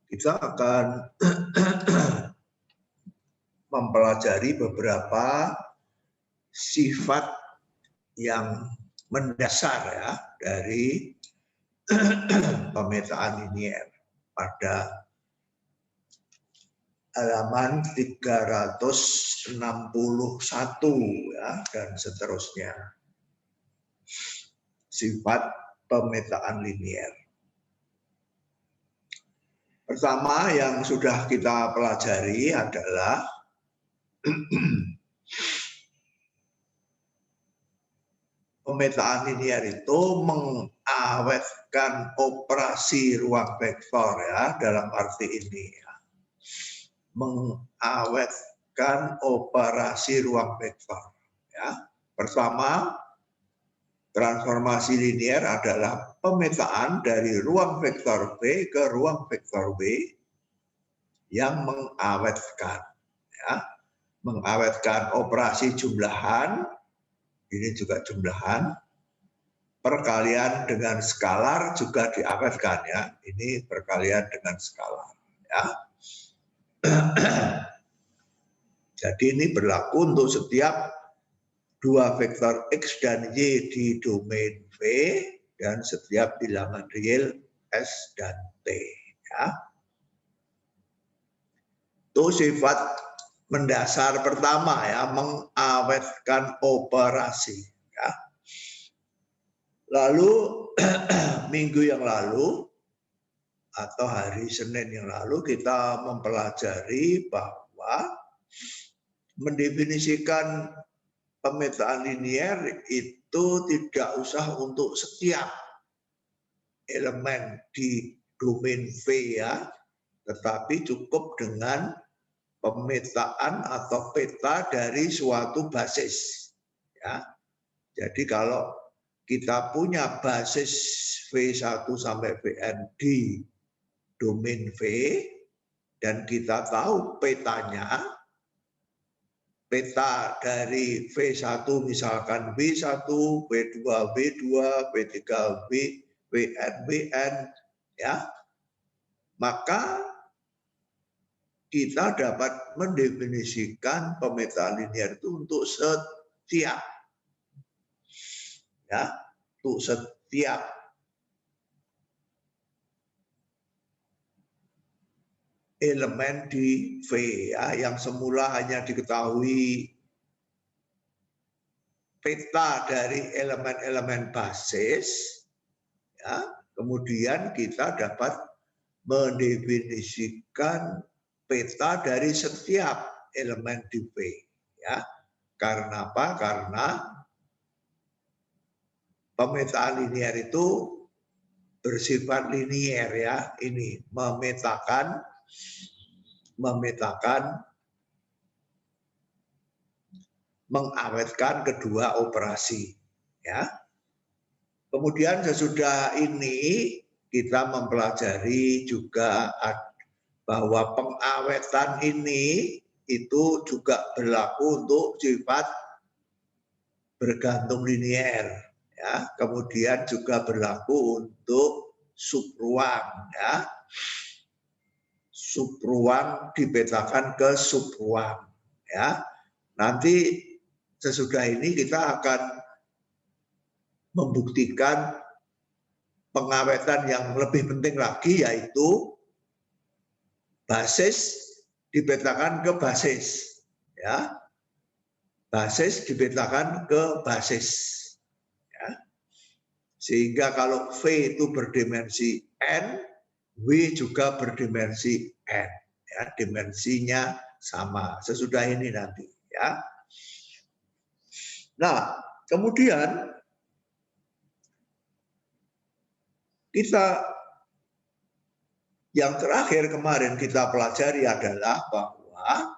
kita akan mempelajari beberapa sifat yang mendasar ya dari pemetaan linier pada halaman 361 ya dan seterusnya. Sifat pemetaan linier. Pertama yang sudah kita pelajari adalah pemetaan linier itu mengawetkan operasi ruang vektor ya, dalam arti ini ya. Mengawetkan operasi ruang vektor ya. Pertama, transformasi linier adalah pemetaan dari ruang vektor V ke ruang vektor W yang mengawetkan ya. Mengawetkan operasi jumlahan, ini juga jumlahan, perkalian dengan skalar juga diawetkan ya. Ini perkalian dengan skalar ya. Jadi ini berlaku untuk setiap dua vektor X dan Y di domain V dan setiap bilangan real S dan T ya. Itu sifat mendasar pertama ya, mengawetkan operasi ya. Lalu minggu yang lalu atau hari Senin yang lalu kita mempelajari bahwa mendefinisikan pemetaan linier itu tidak usah untuk setiap elemen di domain V ya, tetapi cukup dengan pemetaan atau peta dari suatu basis ya. Jadi kalau kita punya basis V1 sampai Vn di domain V dan kita tahu petanya, peta dari V1 misalkan V1, V2, V2, V3, Vn, Vn ya, maka kita dapat mendefinisikan pemetaan linier itu untuk setiap ya, untuk setiap elemen di V ya, yang semula hanya diketahui peta dari elemen-elemen basis ya, kemudian kita dapat mendefinisikan peta dari setiap elemen di V ya. Karena apa? Karena pemetaan linier itu bersifat linier ya. Ini memetakan mengawetkan kedua operasi ya. Kemudian sesudah ini kita mempelajari juga bahwa pengawetan ini itu juga berlaku untuk sifat bergantung linier ya. Kemudian juga berlaku untuk subruang ya. Subruang dipetakan ke subruang ya. Nanti sesudah ini kita akan membuktikan pengawetan yang lebih penting lagi, yaitu basis dipetakan ke basis ya. Basis dipetakan ke basis ya. Sehingga kalau V itu berdimensi n, W juga berdimensi n ya, dimensinya sama. Sesudah ini nanti ya. Nah, kemudian kita yang terakhir kemarin kita pelajari adalah bahwa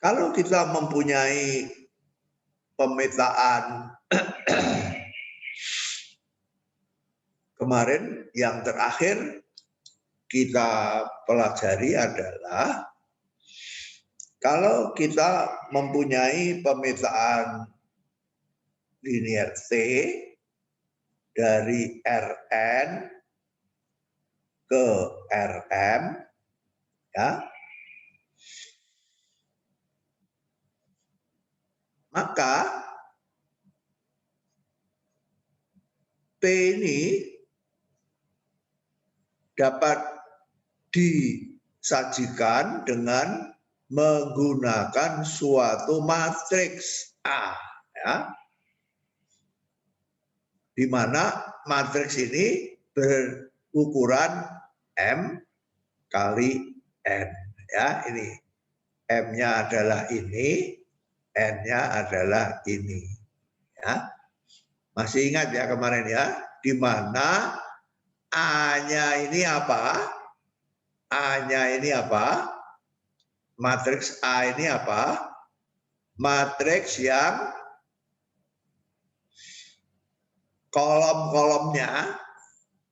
kalau kita mempunyai pemetaan kemarin yang terakhir kita pelajari adalah kalau kita mempunyai pemetaan linier T dari Rn ke Rm, ya, maka P ini dapat disajikan dengan menggunakan suatu matriks A, ya, di mana matriks ini berukuran M kali N, ya, ini M-nya adalah ini, N-nya adalah ini, ya. Masih ingat ya kemarin ya, di mana A-nya ini apa? A-nya ini apa? Matriks A ini apa? Matriks yang kolom-kolomnya,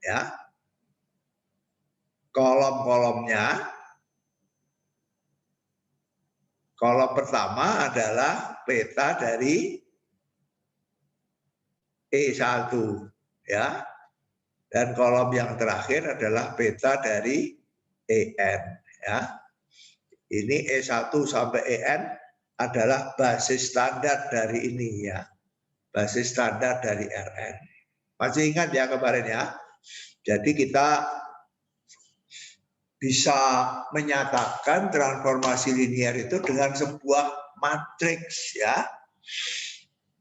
ya, kolom-kolomnya, kolom pertama adalah peta dari E1, ya, dan kolom yang terakhir adalah peta dari EN, ya. Ini E1 sampai EN adalah basis standar dari ini, ya, basis standar dari Rn. Masih ingat ya kemarin ya? Jadi kita bisa menyatakan transformasi linear itu dengan sebuah matriks, ya,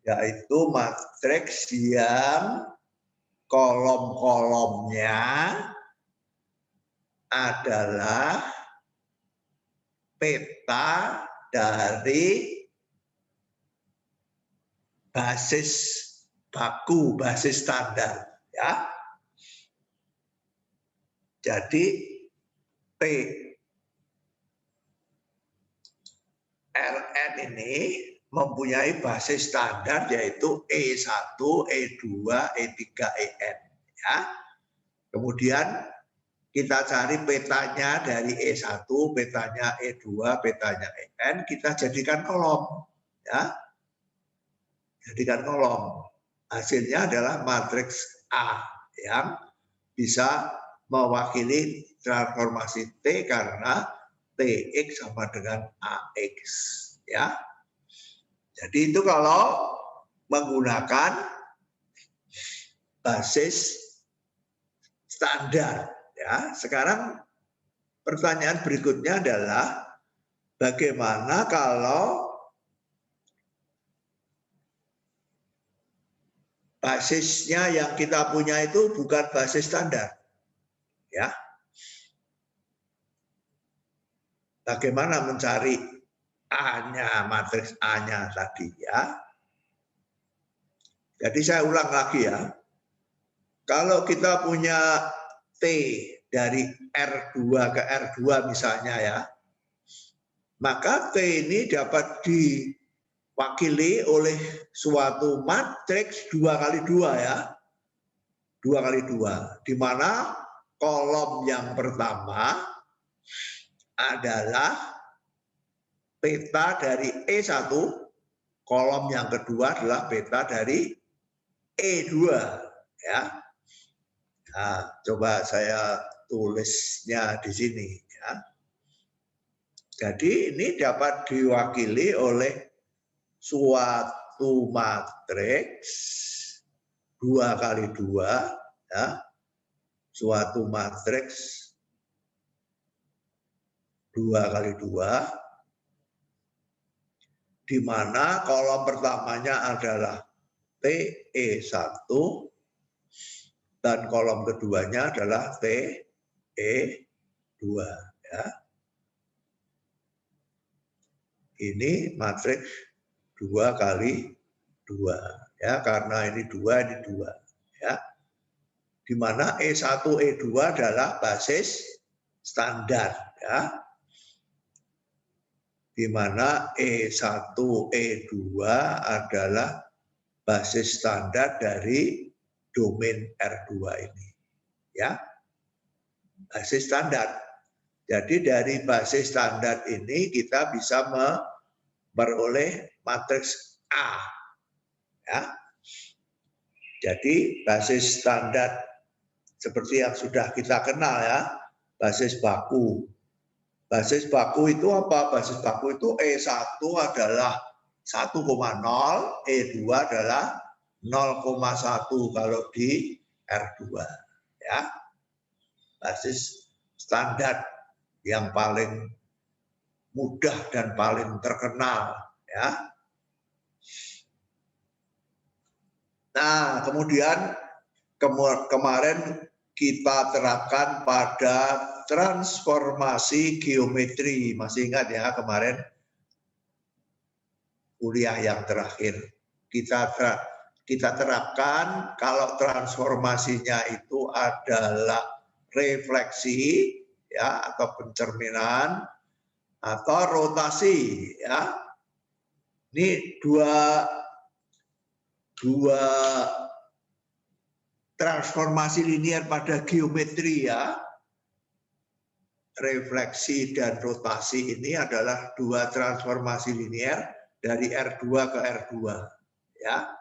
yaitu matriks yang kolom-kolomnya adalah peta dari basis baku, basis standar, ya. Jadi P Rn ini mempunyai basis standar yaitu E1, E2, E3, En, ya. Kemudian kita cari petanya dari E1, petanya E2, petanya En, kita jadikan kolom, ya. Jadikan kolom. Hasilnya adalah matriks A yang bisa mewakili transformasi T karena Tx sama dengan Ax, ya. Jadi itu kalau menggunakan basis standar, ya. Sekarang pertanyaan berikutnya adalah bagaimana kalau basisnya yang kita punya itu bukan basis standar, ya. Bagaimana mencari A-nya, matriks A-nya tadi, ya. Jadi saya ulang lagi ya. Kalau kita punya T dari R2 ke R2 misalnya ya, maka T ini dapat diwakili oleh suatu matriks 2 kali 2 ya. 2 kali 2, di mana kolom yang pertama adalah peta dari E1, kolom yang kedua adalah peta dari E2, ya. Nah, coba saya tulisnya di sini, ya. Jadi ini dapat diwakili oleh suatu matriks 2 kali 2, ya. Suatu matriks 2 kali 2, di mana kolom pertamanya adalah TE1 dan kolom keduanya adalah TE2, ya. Ini matriks 2 kali 2, ya, karena ini 2, ya. Di mana E1, E2 adalah basis standar, ya. Di mana E1, E2 adalah basis standar dari domain R2 ini, ya. Basis standar. Jadi dari basis standar ini kita bisa memperoleh matriks A, ya. Jadi basis standar seperti yang sudah kita kenal ya, basis baku. Basis baku itu apa? Basis baku itu E1 adalah 1,0, E2 adalah 0,1 kalau di R2 ya. Basis standar yang paling mudah dan paling terkenal ya. Nah, kemudian kemarin kita terapkan pada transformasi geometri. Masih ingat ya kemarin kuliah yang terakhir. Kita terapkan kalau transformasinya itu adalah refleksi ya atau pencerminan atau rotasi ya. Ini dua transformasi linier pada geometri ya. Refleksi dan rotasi ini adalah dua transformasi linier dari R2 ke R2 ya.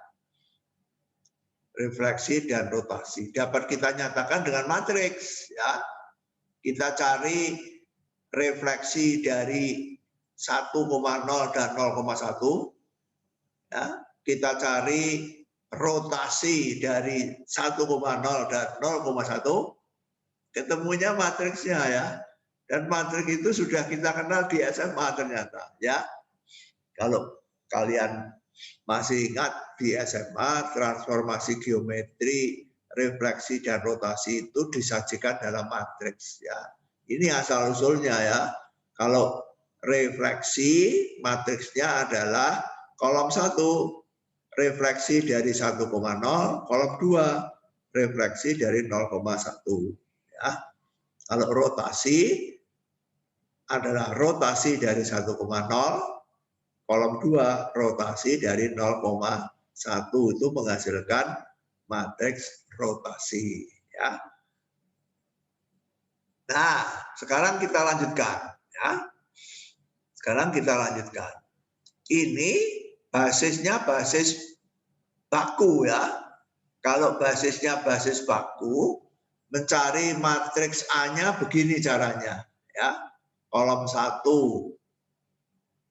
Refleksi dan rotasi dapat kita nyatakan dengan matriks ya. Kita cari refleksi dari 1,0 dan 0,1 ya. Kita cari rotasi dari 1,0 dan 0,1, ketemunya matriksnya ya. Dan matriks itu sudah kita kenal di SMA ternyata ya. Kalau kalian masih ingat di SMA transformasi geometri, refleksi dan rotasi itu disajikan dalam matriks ya. Ini asal usulnya ya. Kalau refleksi matriksnya adalah kolom 1 refleksi dari 1,0, kolom 2 refleksi dari 0,1 ya. Kalau rotasi adalah rotasi dari 1,0, kolom 2 rotasi dari 0,1 itu menghasilkan matriks rotasi ya. Nah, sekarang kita lanjutkan ya. Sekarang kita lanjutkan. Ini basisnya basis baku ya. Kalau basisnya basis baku, mencari matriks A-nya begini caranya ya. Kolom 1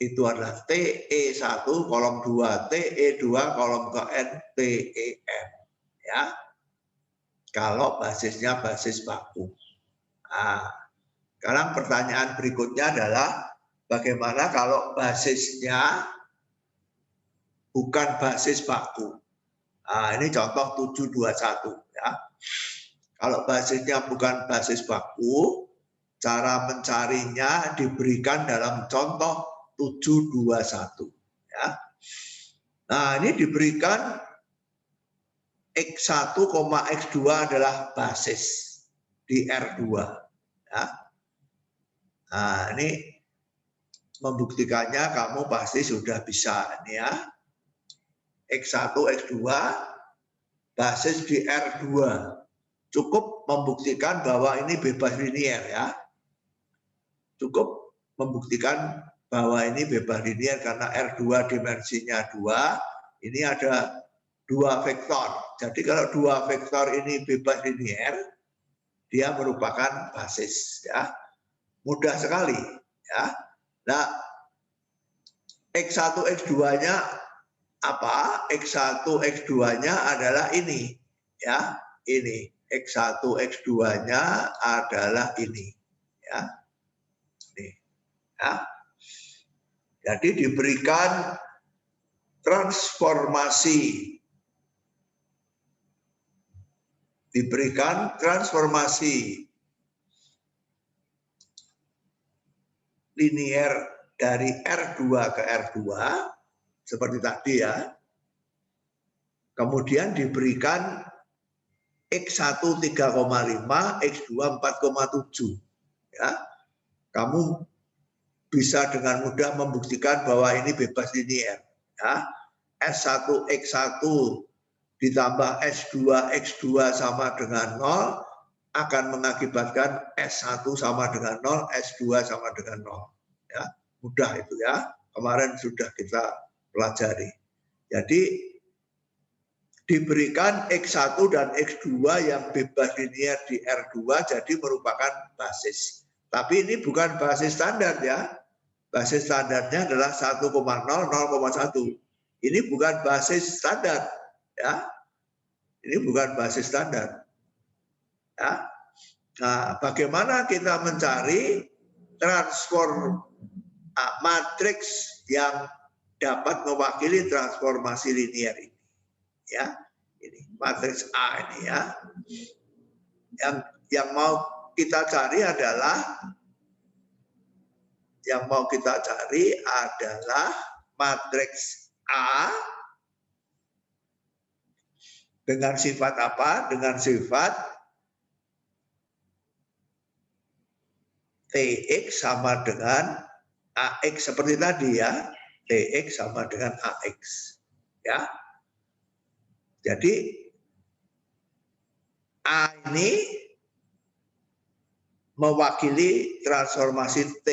itu adalah TE1, kolom 2 TE2, kolom ke N TEN ya. Kalau basisnya basis baku. Nah, sekarang pertanyaan berikutnya adalah bagaimana kalau basisnya bukan basis baku. Nah, ini contoh 721 ya. Kalau basisnya bukan basis baku, cara mencarinya diberikan dalam contoh 721 ya. Nah, ini diberikan X1, X2 adalah basis di R2 ya. Nah, ini membuktikannya kamu pasti sudah bisa ini ya. X1, X2 basis di R2. Cukup membuktikan bahwa ini bebas linier ya. Cukup membuktikan bahwa ini bebas linier karena R2 dimensinya 2, ini ada 2 vektor. Jadi kalau 2 vektor ini bebas linier, dia merupakan basis ya. Mudah sekali ya. Nah, X1 X2-nya apa? X1 X2-nya adalah ini ya, ini. X1 X2-nya adalah ini ya. Ini ya. Jadi diberikan transformasi linier dari R2 ke R2 seperti tadi ya. Kemudian diberikan X1 3,5, X2 4,7 ya. Kamu bisa dengan mudah membuktikan bahwa ini bebas linier ya. S1 X1 ditambah S2 X2 sama dengan 0 akan mengakibatkan S1 sama dengan 0, S2 sama dengan 0 ya. Mudah itu ya. Kemarin sudah kita pelajari. Jadi diberikan X1 dan X2 yang bebas linear di R2 jadi merupakan basis. Tapi ini bukan basis standar ya. Basis standarnya adalah 1,0, 0,1. Ini bukan basis standar ya. Ini bukan basis standar. Ya. Nah, bagaimana kita mencari transform matriks yang dapat mewakili transformasi linear ini? Ya, ini matriks A ini ya. Yang mau kita cari adalah matriks A dengan sifat apa? Dengan sifat Tx sama dengan Ax seperti tadi ya. Tx sama dengan Ax. Ya. Jadi A ini mewakili transformasi T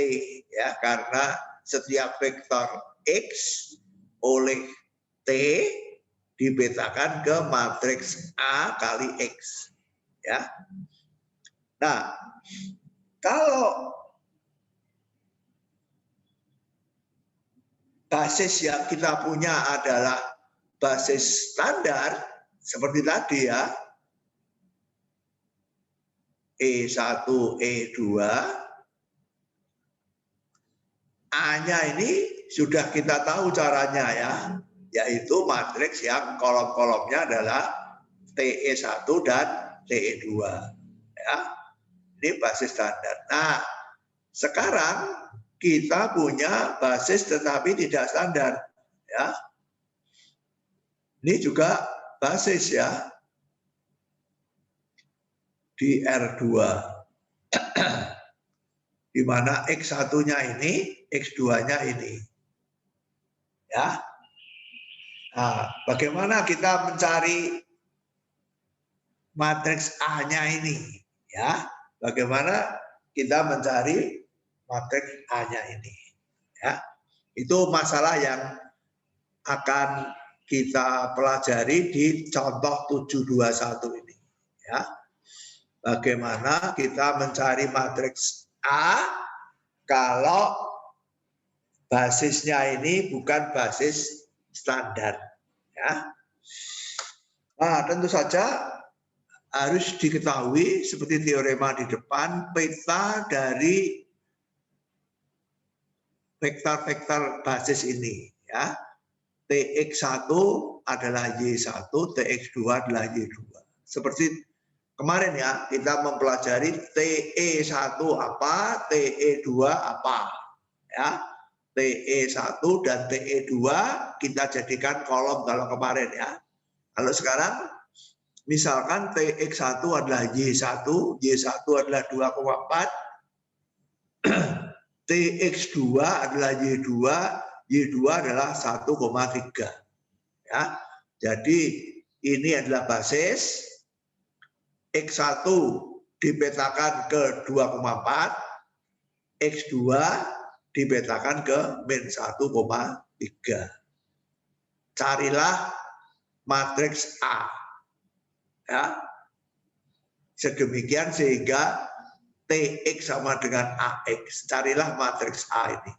ya, karena setiap vektor X oleh T dibetakan ke matriks A kali X ya. Nah, kalau basis yang kita punya adalah basis standar seperti tadi ya, E1, E2, A-nya ini sudah kita tahu caranya ya, yaitu matriks yang kolom-kolomnya adalah TE1 dan TE2 ya. Ini basis standar. Nah, sekarang kita punya basis tetapi tidak standar ya. Ini juga basis ya di R2. Di mana X1-nya ini, X2-nya ini. Ya. Nah, bagaimana kita mencari matriks A-nya ini? Ya. Bagaimana kita mencari matriks A-nya ini? Ya. Itu masalah yang akan kita pelajari di contoh 721 ini. Ya. Bagaimana kita mencari matriks A kalau basisnya ini bukan basis standar. Ya. Nah, tentu saja harus diketahui seperti teorema di depan, peta dari vektor-vektor basis ini. Ya. Tx1 adalah Y1, Tx2 adalah Y2. Seperti kemarin ya, kita mempelajari TE1 apa, TE2 apa. Ya, TE1 dan TE2 kita jadikan kolom kalau kemarin ya. Kalau sekarang, misalkan Tx1 adalah Y1, Y1 adalah 2,4, Tx2 adalah Y2, Y2 adalah 1,3. Ya, jadi ini adalah basis. X1 dipetakan ke 2,4, X2 dipetakan ke min 1,3. Carilah matriks A. Ya. Sedemikian sehingga Tx sama dengan Ax. Carilah matriks A ini.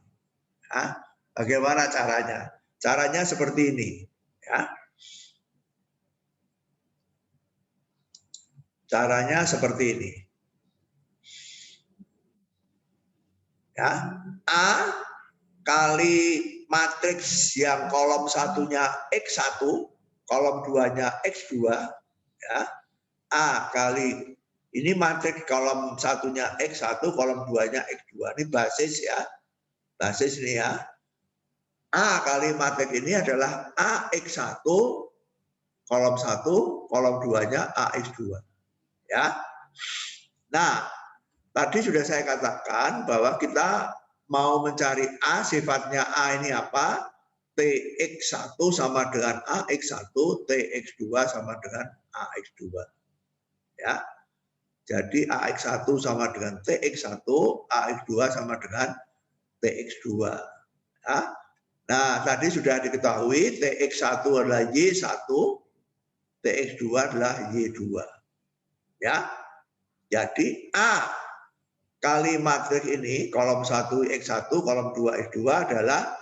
Ya. Bagaimana caranya? Caranya seperti ini. Ya. Caranya seperti ini. Ya, A kali matriks yang kolom satunya X1, kolom 2-nya X2, ya. A kali ini matriks kolom satunya X1, kolom 2-nya X2. Ini basis ya. Basis ini ya. A kali matriks ini adalah AX1, kolom 1, kolom 2-nya AX2. Ya. Nah, tadi sudah saya katakan bahwa kita mau mencari A, sifatnya A ini apa? Tx1 sama dengan Ax1, Tx2 sama dengan Ax2. Ya. Jadi Ax1 sama dengan Tx1, Ax2 sama dengan Tx2. Ya. Nah, tadi sudah diketahui Tx1 adalah Y1, TX2 adalah Y2. Ya. Jadi A kali matriks ini, kolom 1 X1, kolom 2 X2 adalah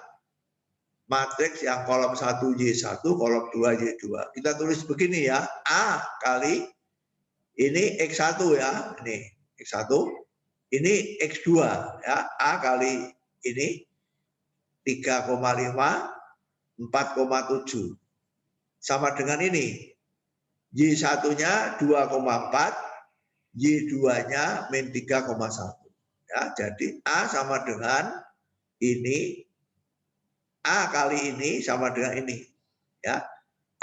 matriks yang kolom 1 Y1, kolom 2 Y2. Kita tulis begini ya, A kali ini X1 ya, ini X1, ini X2 ya, A kali ini 3,5, 4,7. Sama dengan ini, Y1-nya 2,4, Y2-nya min 3,1. Ya, jadi A sama dengan ini, A kali ini sama dengan ini. Ya.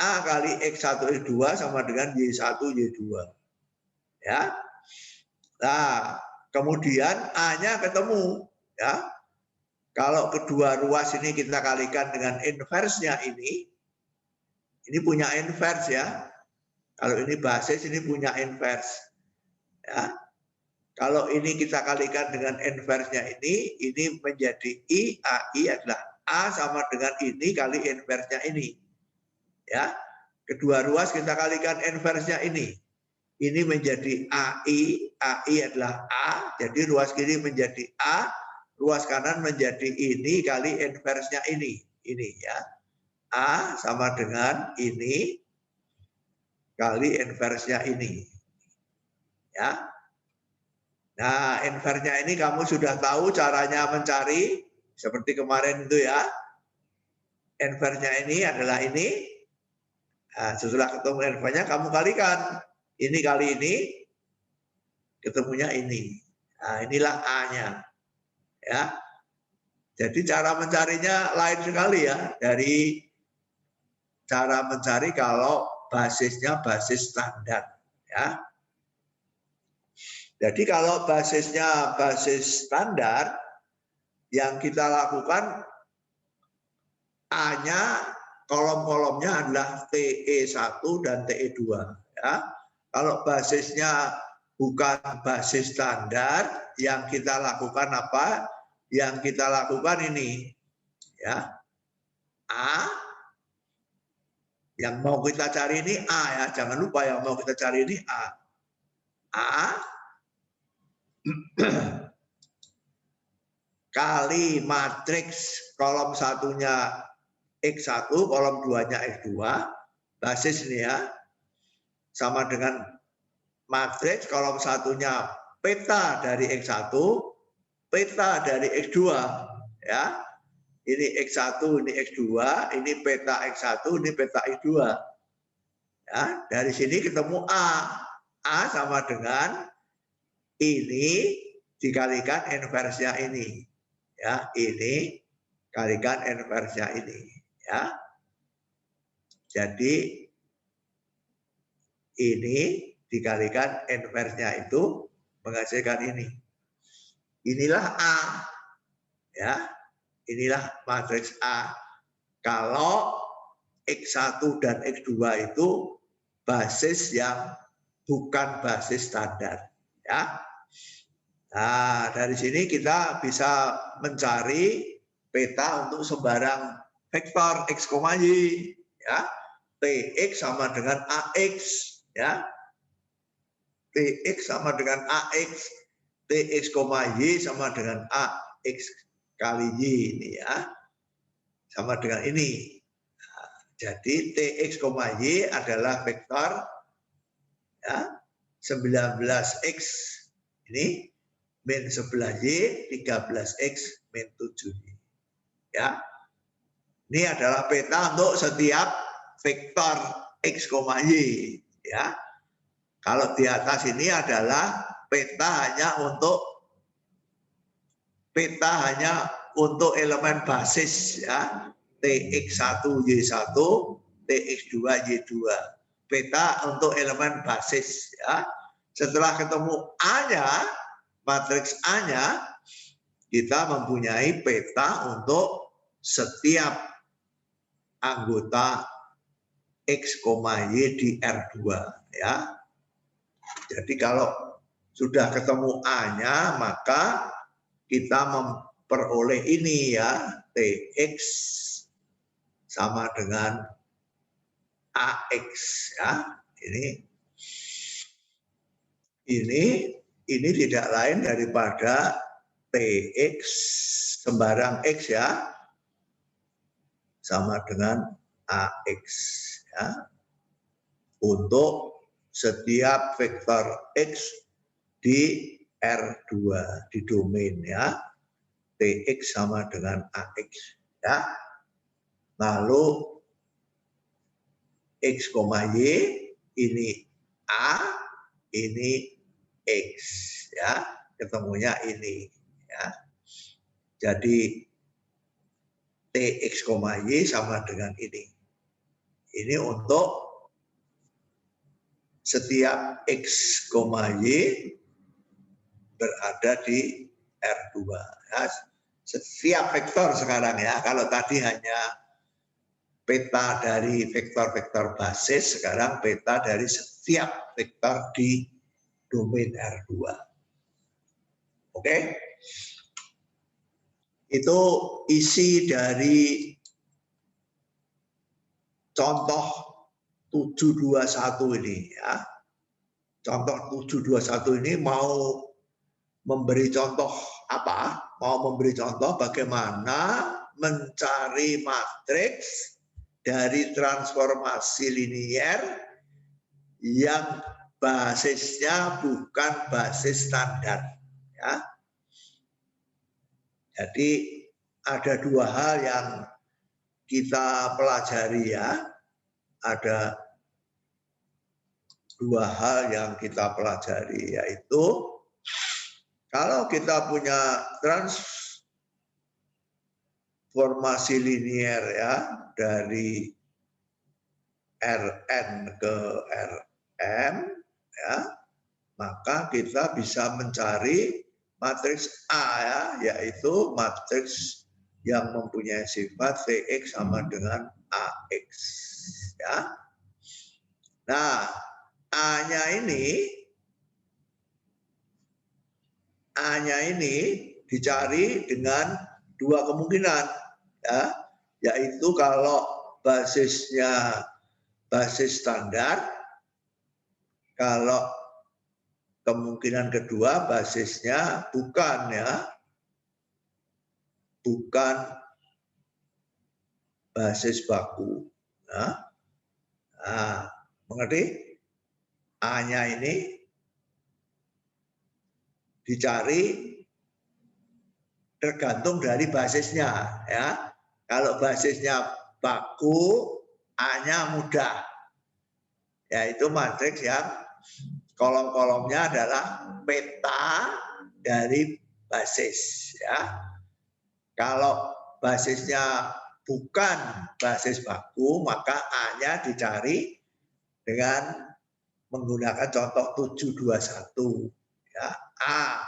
A kali X1 X2 sama dengan Y1 Y2. Ya. Nah, kemudian A-nya ketemu, ya. Kalau kedua ruas ini kita kalikan dengan inverse-nya ini punya inverse ya. Kalau ini basis, ini punya inverse. Ya. Kalau ini kita kalikan dengan inverse-nya ini menjadi I, AI adalah A sama dengan ini kali inverse-nya ini. Ya. Kedua ruas kita kalikan inverse-nya ini. Ini menjadi AI, AI adalah A, jadi ruas kiri menjadi A, ruas kanan menjadi ini kali inverse-nya ini ya. A sama dengan ini kali inverse-nya ini. Ya. Nah, inverse-nya ini kamu sudah tahu caranya mencari seperti kemarin itu ya. Inverse-nya ini adalah ini. Nah, setelah ketemu inverse-nya kamu kalikan. Ini kali ini ketemunya ini. Nah, inilah A-nya. Ya. Jadi cara mencarinya lain sekali ya dari cara mencari kalau basisnya basis standar ya. Jadi kalau basisnya basis standar, yang kita lakukan A-nya kolom-kolomnya adalah TE1 dan TE2 ya. Kalau basisnya bukan basis standar, yang kita lakukan apa? Yang kita lakukan ini ya. A yang mau kita cari ini A ya, jangan lupa yang mau kita cari ini A. A kali matriks kolom satunya X1, kolom 2-nya X2, basis ini ya, sama dengan matriks kolom satunya peta dari X1, peta dari X2 ya. Ini X1, ini X2, ini peta X1, ini peta X2. Ya, dari sini ketemu A. A sama dengan ini dikalikan inverse-nya ini. Ya, ini kalikan inverse-nya ini, ya. Jadi ini dikalikan inverse-nya itu menghasilkan ini. Inilah A. Ya. Inilah matriks A. Kalau X1 dan X2 itu basis yang bukan basis standar, ya. Nah, dari sini kita bisa mencari peta untuk sembarang vektor X, Y, ya. TX sama dengan AX, ya. TX sama dengan AX, TX, Y sama dengan AX kali Y ini ya. Sama dengan ini. Nah, jadi TX, Y adalah vektor ya, 19X ini min 11Y, 13X min 7Y. Ya. Ini adalah peta untuk setiap vektor X, Y. Ya. Kalau di atas ini adalah peta hanya untuk elemen basis ya. TX1, Y1, TX2, Y2. Peta untuk elemen basis ya. Setelah ketemu A-nya, matriks A-nya, kita mempunyai peta untuk setiap anggota X, Y di R2 ya. Jadi kalau sudah ketemu A-nya, maka kita memperoleh ini ya, TX sama dengan AX ya. Ini tidak lain daripada TX sembarang X ya, sama dengan AX ya, untuk setiap vektor X di R2 di domain ya, TX sama dengan AX ya. Lalu X, Y ini A, ini X ya, ketemunya ini ya. Jadi TX, Y sama dengan ini. Ini untuk setiap X, Y berada di R2 ya. Setiap vektor sekarang ya, kalau tadi hanya peta dari vektor-vektor basis, sekarang peta dari setiap vektor di domain R2. Oke? Itu isi dari contoh 721 ini ya. Contoh 721 ini mau memberi contoh apa? Mau memberi contoh bagaimana mencari matriks dari transformasi linier yang basisnya bukan basis standar ya. Jadi ada dua hal yang kita pelajari ya. Ada dua hal yang kita pelajari, yaitu kalau kita punya transformasi linier ya dari Rn ke Rm ya, maka kita bisa mencari matriks A ya, yaitu matriks yang mempunyai sifat Tx sama dengan Ax ya. Nah, A-nya ini dicari dengan dua kemungkinan ya, yaitu kalau basisnya basis standar, kalau kemungkinan kedua basisnya bukan ya, bukan basis baku. Nah, mengerti? A-nya ini dicari tergantung dari basisnya ya. Kalau basisnya baku, A-nya mudah. Yaitu matriks yang kolom-kolomnya adalah peta dari basis ya. Kalau basisnya bukan basis baku, maka A-nya dicari dengan menggunakan contoh 721 ya. A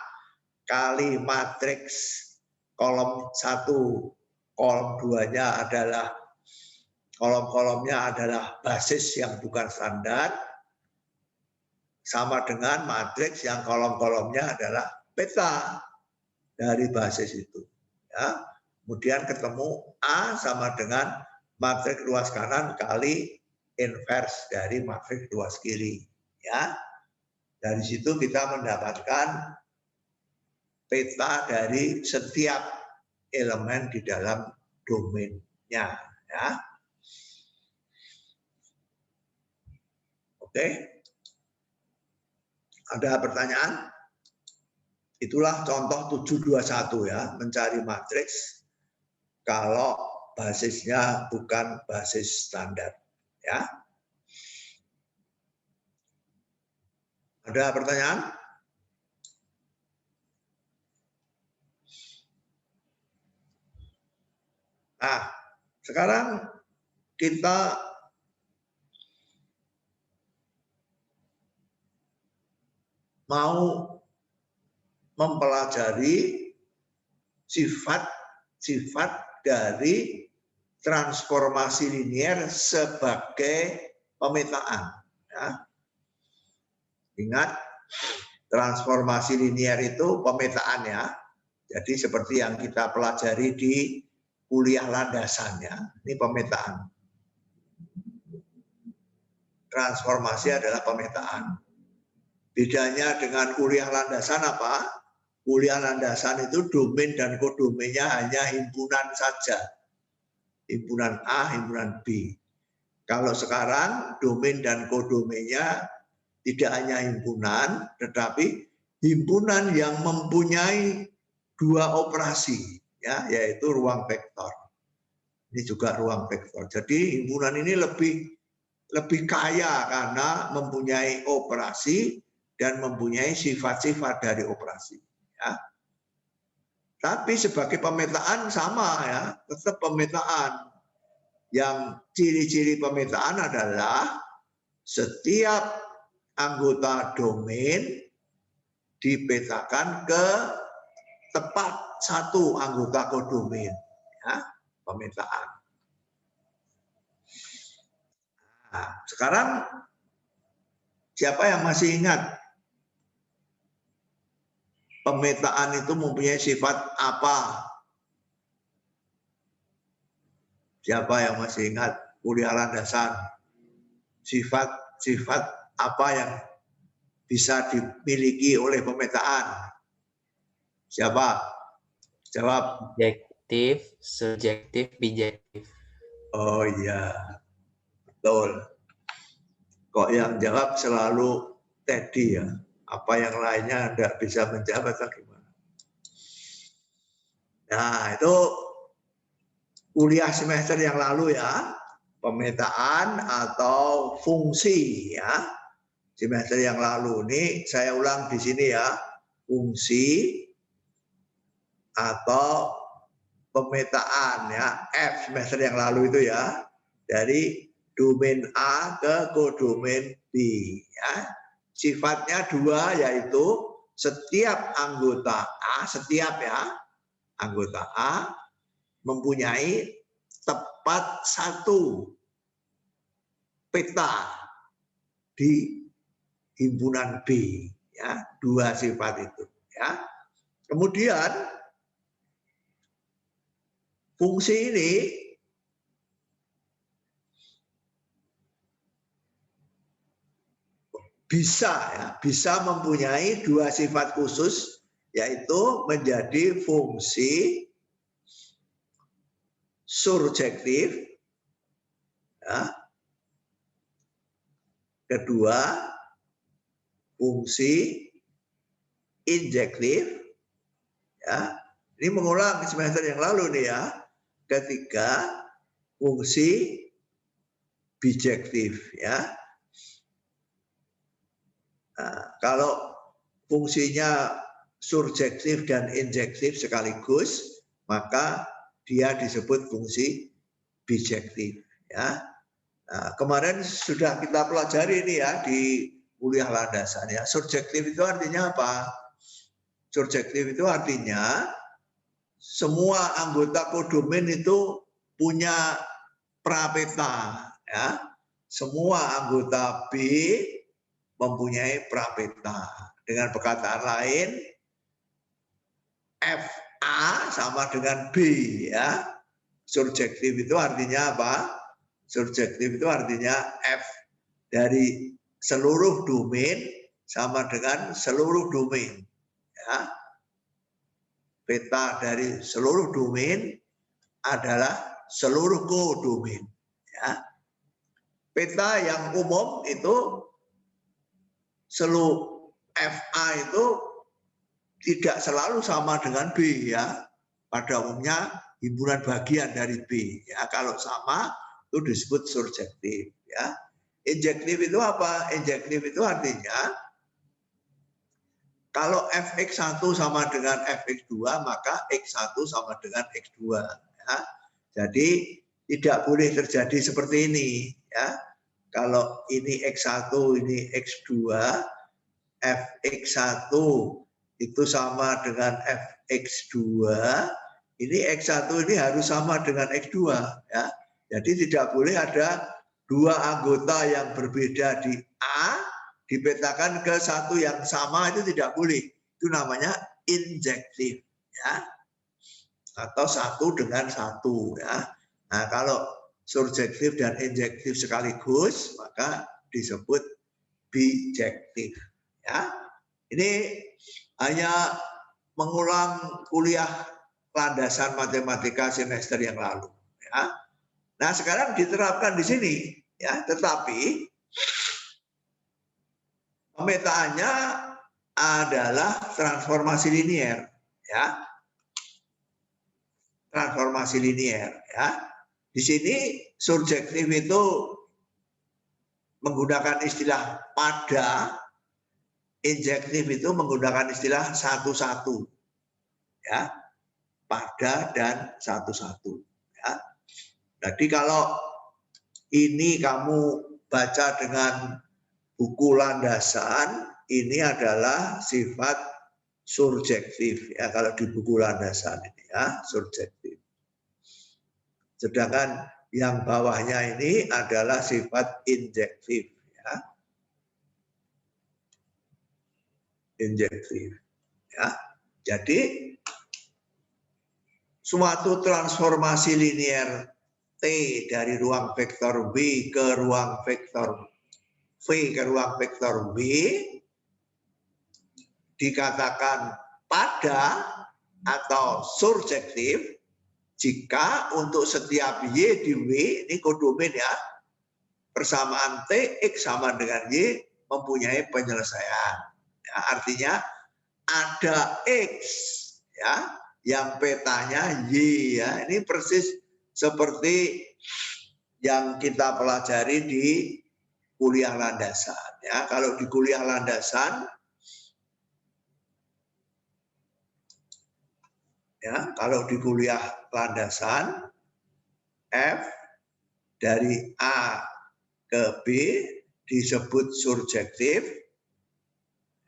kali matriks kolom 1, kolom 2-nya adalah kolom-kolomnya adalah basis yang bukan standar, sama dengan matriks yang kolom-kolomnya adalah peta dari basis itu ya. Kemudian ketemu A sama dengan matriks luas kanan kali inverse dari matriks luas kiri ya. Dari situ kita mendapatkan peta dari setiap elemen di dalam domainnya ya. Oke. Ada pertanyaan? Itulah contoh 721 ya, mencari matriks kalau basisnya bukan basis standar ya. Ada pertanyaan? Nah, sekarang kita mau mempelajari sifat-sifat dari transformasi linier sebagai pemetaan ya. Ingat, transformasi linier itu pemetaan ya. Jadi seperti yang kita pelajari di kuliah landasan ya. Ini pemetaan. transformasi adalah pemetaan. Bedanya dengan kuliah landasan apa? Kuliah landasan itu domain dan kodomennya hanya himpunan saja. Himpunan A, himpunan B. Kalau sekarang domain dan kodomennya tidak hanya himpunan, tetapi himpunan yang mempunyai dua operasi, ya, yaitu ruang vektor. Ini juga ruang vektor. Jadi himpunan ini lebih kaya karena mempunyai operasi dan mempunyai sifat-sifat dari operasi. Ya. Tapi sebagai pemetaan sama ya, tetap pemetaan. Yang ciri-ciri pemetaan adalah setiap anggota domain dipetakan ke tepat satu anggota kodomain, ya, pemetaan. Nah, sekarang siapa yang masih ingat pemetaan itu mempunyai sifat apa? Siapa yang masih ingat kuliah landasan? Sifat-sifat apa yang bisa dimiliki oleh pemetaan? Siapa? Jawab. Objektif, subjektif, bijektif. Oh iya, betul. Kok yang jawab selalu Teddy ya? Apa yang lainnya tidak bisa menjawab atau gimana? Nah, itu kuliah semester yang lalu ya, pemetaan atau fungsi ya. Semester yang lalu ini saya ulang di sini ya, fungsi atau pemetaan ya, F semester yang lalu itu ya, dari domain A ke kodomain B ya. Sifatnya dua, yaitu setiap anggota A, setiap ya, anggota A mempunyai tepat satu peta di himpunan B ya, dua sifat itu ya. Kemudian fungsi ini bisa mempunyai dua sifat khusus, yaitu menjadi fungsi surjektif ya. Kedua, fungsi injektif ya. Ini mengulang semester yang lalu nih ya. Ketiga, fungsi bijektif ya. Nah, kalau fungsinya surjektif dan injektif sekaligus, maka dia disebut fungsi bijektif ya. Nah, kemarin sudah kita pelajari ini ya di kuliah landasan ya. Surjektif itu artinya apa? Surjektif itu artinya semua anggota kodomain itu punya prapeta ya. Semua anggota B mempunyai prapeta. Dengan perkataan lain, FA sama dengan B ya. Surjektif itu artinya apa? Surjektif itu artinya F dari seluruh domain sama dengan seluruh domain. Ya. Peta dari seluruh domain adalah seluruh kodomain. Ya. Peta yang umum itu seluruh FA itu tidak selalu sama dengan B ya. Pada umumnya himpunan bagian dari B. Ya, kalau sama itu disebut surjektif ya. Injektif itu apa? Injektif itu artinya kalau fx1 sama dengan fx2 maka x1 sama dengan x2 ya. Jadi tidak boleh terjadi seperti ini ya. Kalau ini x1 ini x2, fx1 itu sama dengan fx2, ini X1 ini harus sama dengan X2 ya. Jadi tidak boleh ada dua anggota yang berbeda di A dipetakan ke satu yang sama, itu tidak boleh. Itu namanya injektif ya. Atau satu dengan satu ya. Nah, kalau surjektif dan injektif sekaligus maka disebut bijektif. Ya, ini hanya mengulang kuliah landasan matematika semester yang lalu. Ya. Nah, sekarang diterapkan di sini, ya. Tetapi pemetaannya adalah transformasi linier, ya. Transformasi linier, ya. Di sini surjektif itu menggunakan istilah pada, injektif itu menggunakan istilah satu-satu, ya, pada dan satu-satu. Ya. Jadi kalau ini kamu baca dengan buku landasan, ini adalah sifat surjektif, ya, kalau di buku landasan ini, ya, surjektif. Sedangkan yang bawahnya ini adalah sifat injektif, ya. Injektif, ya. Jadi suatu transformasi linier T dari ruang vektor V ke ruang vektor V ke ruang vektor V dikatakan pada atau surjektif jika untuk setiap Y di V, ini kodomen ya, persamaan T X sama dengan Y mempunyai penyelesaian. Ya, artinya ada X, ya, yang petanya Y, ya. Ini persis seperti yang kita pelajari di kuliah landasan, ya. Kalau di kuliah landasan, ya, kalau di kuliah landasan F dari A ke B disebut surjektif.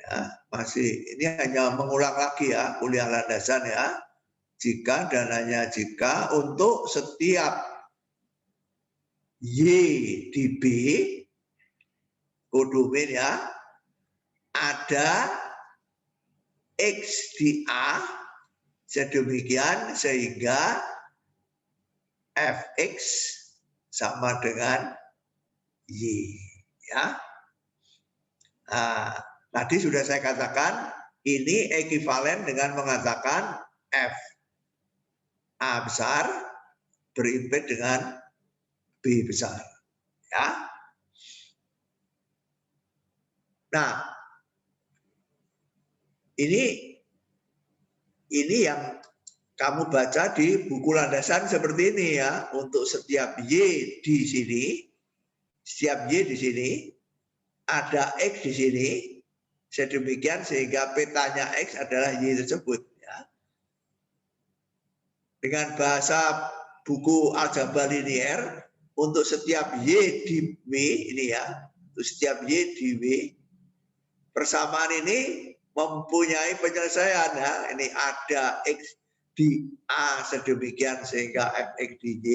Ya, masih ini hanya mengulang lagi ya kuliah landasan ya. Jika dan hanya jika untuk setiap Y di B kodomen ya ada X di A sedemikian sehingga Fx sama dengan Y, ya. Nah, tadi sudah saya katakan ini ekivalen dengan mengatakan F A besar berimped dengan B besar, ya. Nah, ini yang kamu baca di buku landasan seperti ini ya. Untuk setiap Y di sini, setiap Y di sini ada X di sini, sedemikian sehingga petanya X adalah Y tersebut. Ya. Dengan bahasa buku aljabar linier, untuk setiap Y di W ini ya, untuk setiap Y di W, persamaan ini mempunyai penyelesaian ya. Ini ada X di A sedemikian sehingga Fx di Y.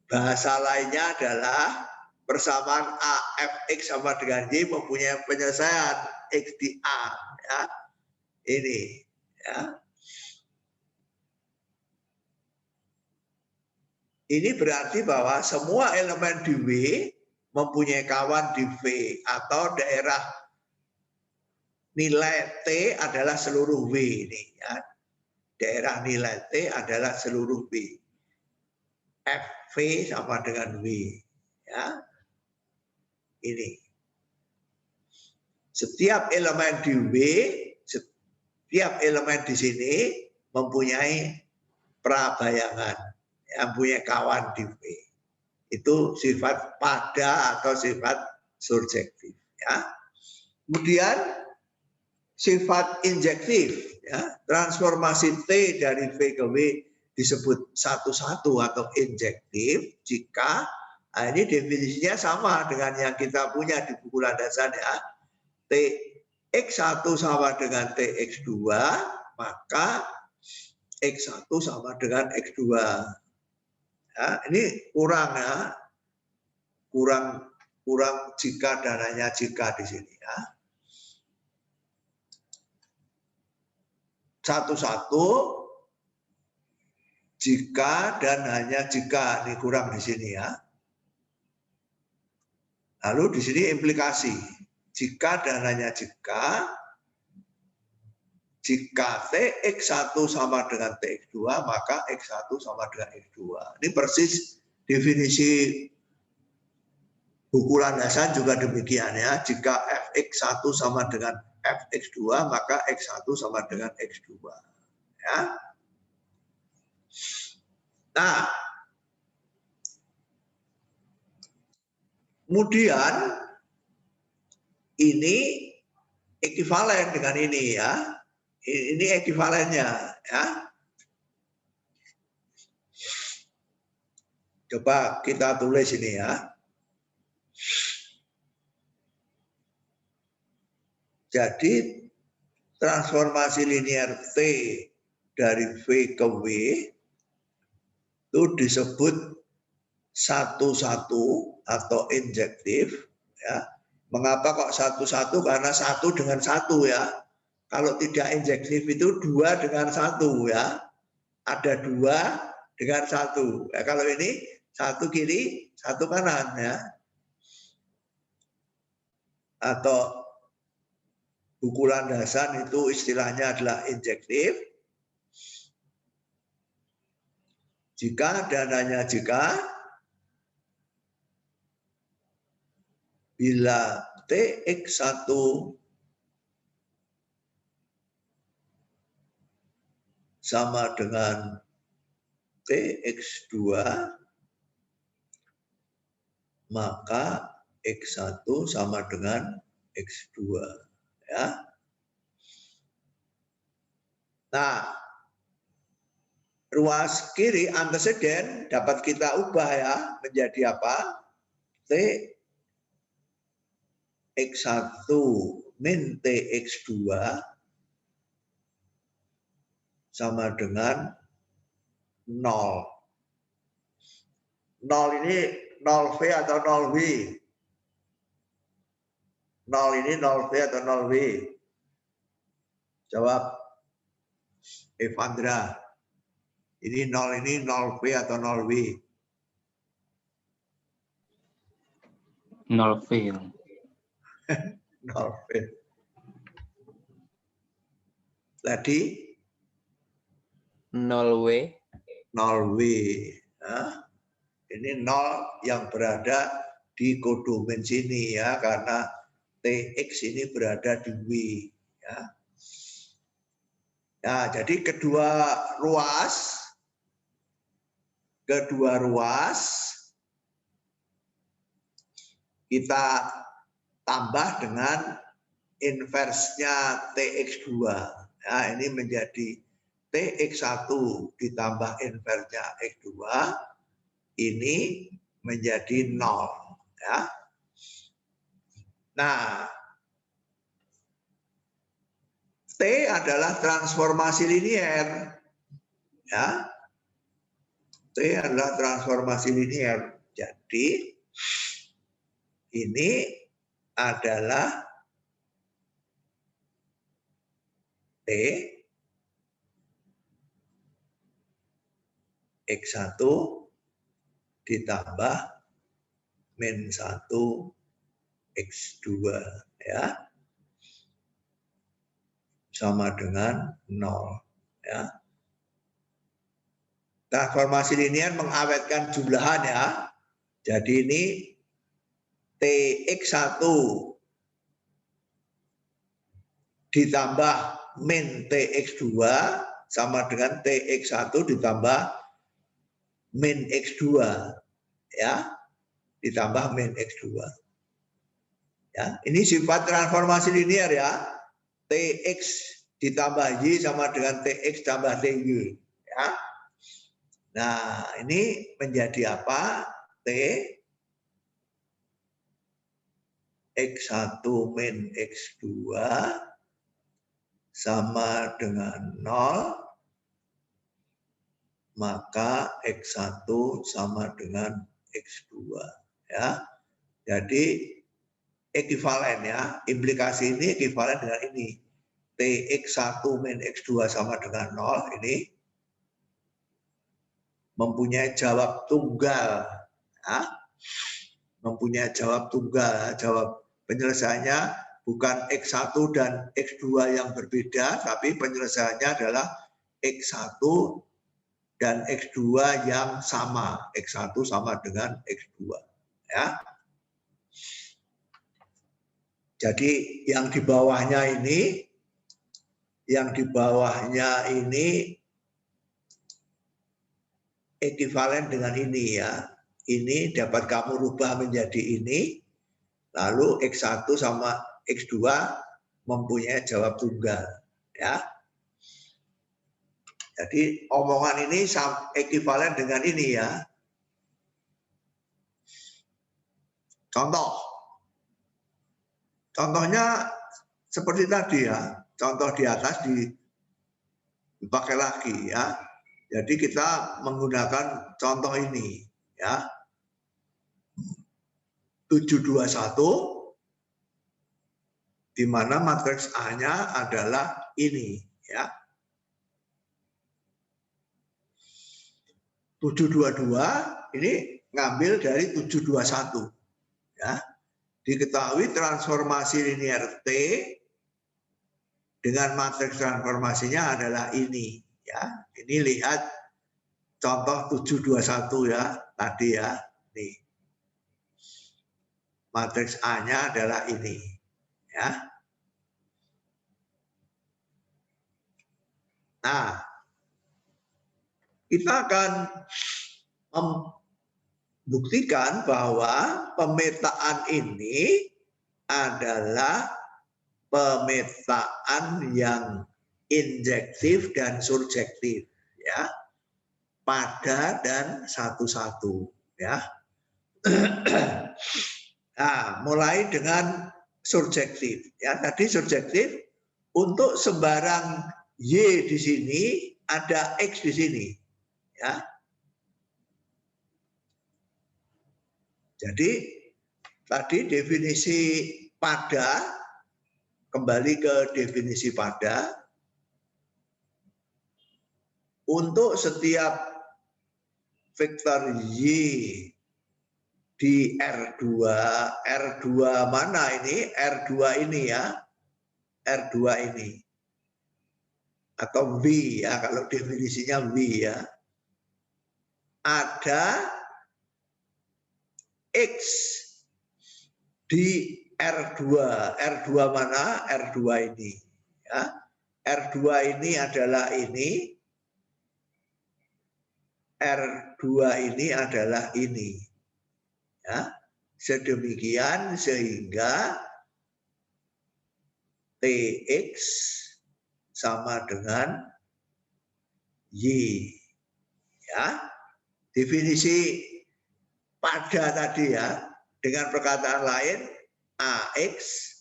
Bahasa lainnya adalah persamaan A Fx sama dengan Y mempunyai penyelesaian X di A, ya. Ini, ya. Ini berarti bahwa semua elemen di W mempunyai kawan di V atau daerah nilai T adalah seluruh W ini, ya. Daerah nilai T adalah seluruh W. Fv sama dengan W, ya. Ini. Setiap elemen di W, setiap elemen di sini mempunyai prabayangan, yang punya kawan di V. Itu sifat pada atau sifat surjektif, ya. Kemudian sifat injektif, ya, transformasi T dari V ke W disebut satu-satu atau injektif jika, nah ini definisinya sama dengan yang kita punya di buku landasan ya. Tx1 sama dengan Tx2, maka X1 sama dengan X2. Ya, ini kurang ya, kurang jika dan hanya jika di sini ya. Satu-satu jika dan hanya jika, ini kurang di sini ya. Lalu di sini implikasi. Jika dan hanya jika TX1 sama dengan TX2, maka X1 sama dengan X2. Ini persis definisi buku landasan juga demikian ya. Jika Fx1 sama dengan Fx2, maka X1 sama dengan X2. Ya. Nah, kemudian ini ekivalen dengan ini ya. Ini ekivalennya ya. Coba kita tulis ini ya. Jadi transformasi linear T dari V ke W itu disebut satu-satu atau injektif ya. Mengapa kok satu-satu? Karena satu dengan satu ya. Kalau tidak injektif itu dua dengan satu ya. Ada dua dengan satu. Ya, kalau ini satu kiri, satu kanan ya. Atau buku landasan itu istilahnya adalah injektif. Jika dan hanya jika bila TX1 sama dengan TX2, maka X1 sama dengan X2. Ya. Nah, ruas kiri anteseden dapat kita ubah ya menjadi apa? TX1 min TX2 sama dengan 0. 0 ini 0V atau 0W? 0 ini 0V atau 0W? Jawab Evandra. Ini 0 ini 0V atau 0W? 0V. 0V. Tadi 0W. 0W. Nah, ini 0 yang berada di kodomen sini ya, karena TX ini berada di W. Ya. Nah, jadi kedua ruas kita tambah dengan inversnya TX2. Nah, ini menjadi TX1 ditambah inversnya X2, ini menjadi 0. Ya. Nah, T adalah transformasi linier. Ya. T adalah transformasi linier. Jadi, ini adalah T X1 ditambah min 1 X2 ya. Sama dengan 0 ya. Transformasi linier mengawetkan jumlahan ya. Jadi ini TX1 ditambah min TX2 sama dengan TX1 ditambah min X2 ya, ditambah min X2. Ya, ini sifat transformasi linier ya. TX ditambah Y sama dengan TX tambah TY ya. Nah, ini menjadi apa? T X1 min X2 sama dengan 0, maka X1 sama dengan X2 ya. Jadi ekivalen ya, implikasi ini ekivalen dengan ini. TX1 min X2 sama dengan 0 ini mempunyai jawab tunggal ya. mempunyai jawab tunggal. Jawab penyelesaiannya bukan X1 dan X2 yang berbeda, tapi penyelesaiannya adalah X1 dan X2 yang sama. X1 sama dengan X2. Ya. Jadi yang di bawahnya ini, ekivalen dengan ini ya. Ini dapat kamu rubah menjadi ini, lalu X1 sama X2 mempunyai jawab tunggal. Ya. Jadi omongan ini ekivalen dengan ini ya. Contohnya seperti tadi ya. Contoh di atas dipakai lagi ya. Jadi kita menggunakan contoh ini ya. 721 di mana matriks A-nya adalah ini ya. 722 ini ngambil dari 721 ya. Diketahui transformasi linear T dengan matriks transformasinya adalah ini ya. Ini lihat contoh 721 ya tadi ya. Nih. Matriks A-nya adalah ini ya. Nah, kita akan membuktikan bahwa pemetaan ini adalah pemetaan yang injektif dan surjektif ya. Pada dan satu-satu ya. Nah, mulai dengan surjektif ya. Tadi surjektif untuk sembarang Y di sini ada X di sini ya. Jadi tadi definisi pada, kembali ke definisi pada, untuk setiap vektor Y di R2 mana ini? R2 ini ya, R2 ini. Atau V ya, kalau definisinya V ya. Ada X di R2. R2 mana? R2 ini. Ya. R2 ini adalah ini. R2 ini adalah ini. Ya. Sedemikian sehingga TX sama dengan Y. Ya. Definisi pada tadi ya, dengan perkataan lain AX,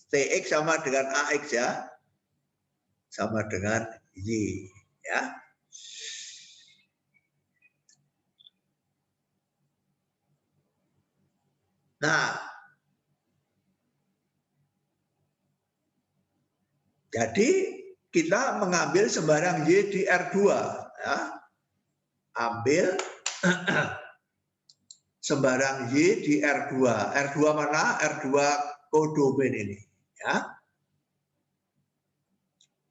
TX sama dengan AX ya, sama dengan Y ya. Nah, jadi kita mengambil sembarang Y di R2 ya. Ambil sembarang Y di R2. R2 mana? R2 kodomain ini ya.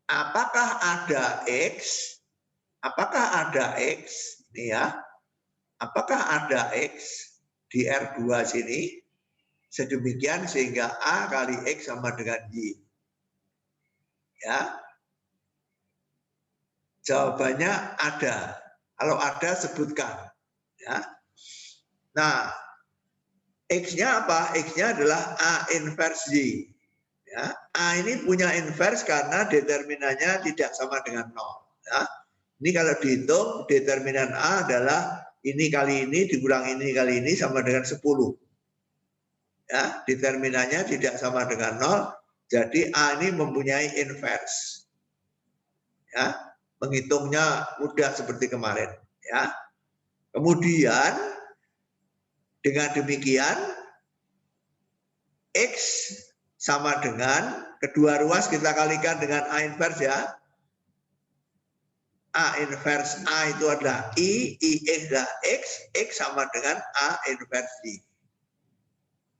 Apakah ada X? Apakah ada X? Ini ya. Apakah ada X di R2 sini? Sedemikian sehingga A kali X sama dengan Y. Ya. Jawabannya ada. Kalau ada sebutkan. Ya. Nah, X-nya apa? X-nya adalah A inverse Y. Ya. A ini punya inverse karena determinannya tidak sama dengan 0. Ya. Ini kalau dihitung, determinan A adalah ini kali ini dikurang ini kali ini sama dengan 10. Ya, determinannya tidak sama dengan 0, jadi A ini mempunyai inverse. Ya, menghitungnya mudah seperti kemarin. Ya. Kemudian dengan demikian X sama dengan kedua ruas kita kalikan dengan A inverse ya. A inverse A itu adalah I X adalah X sama dengan A inverse Y.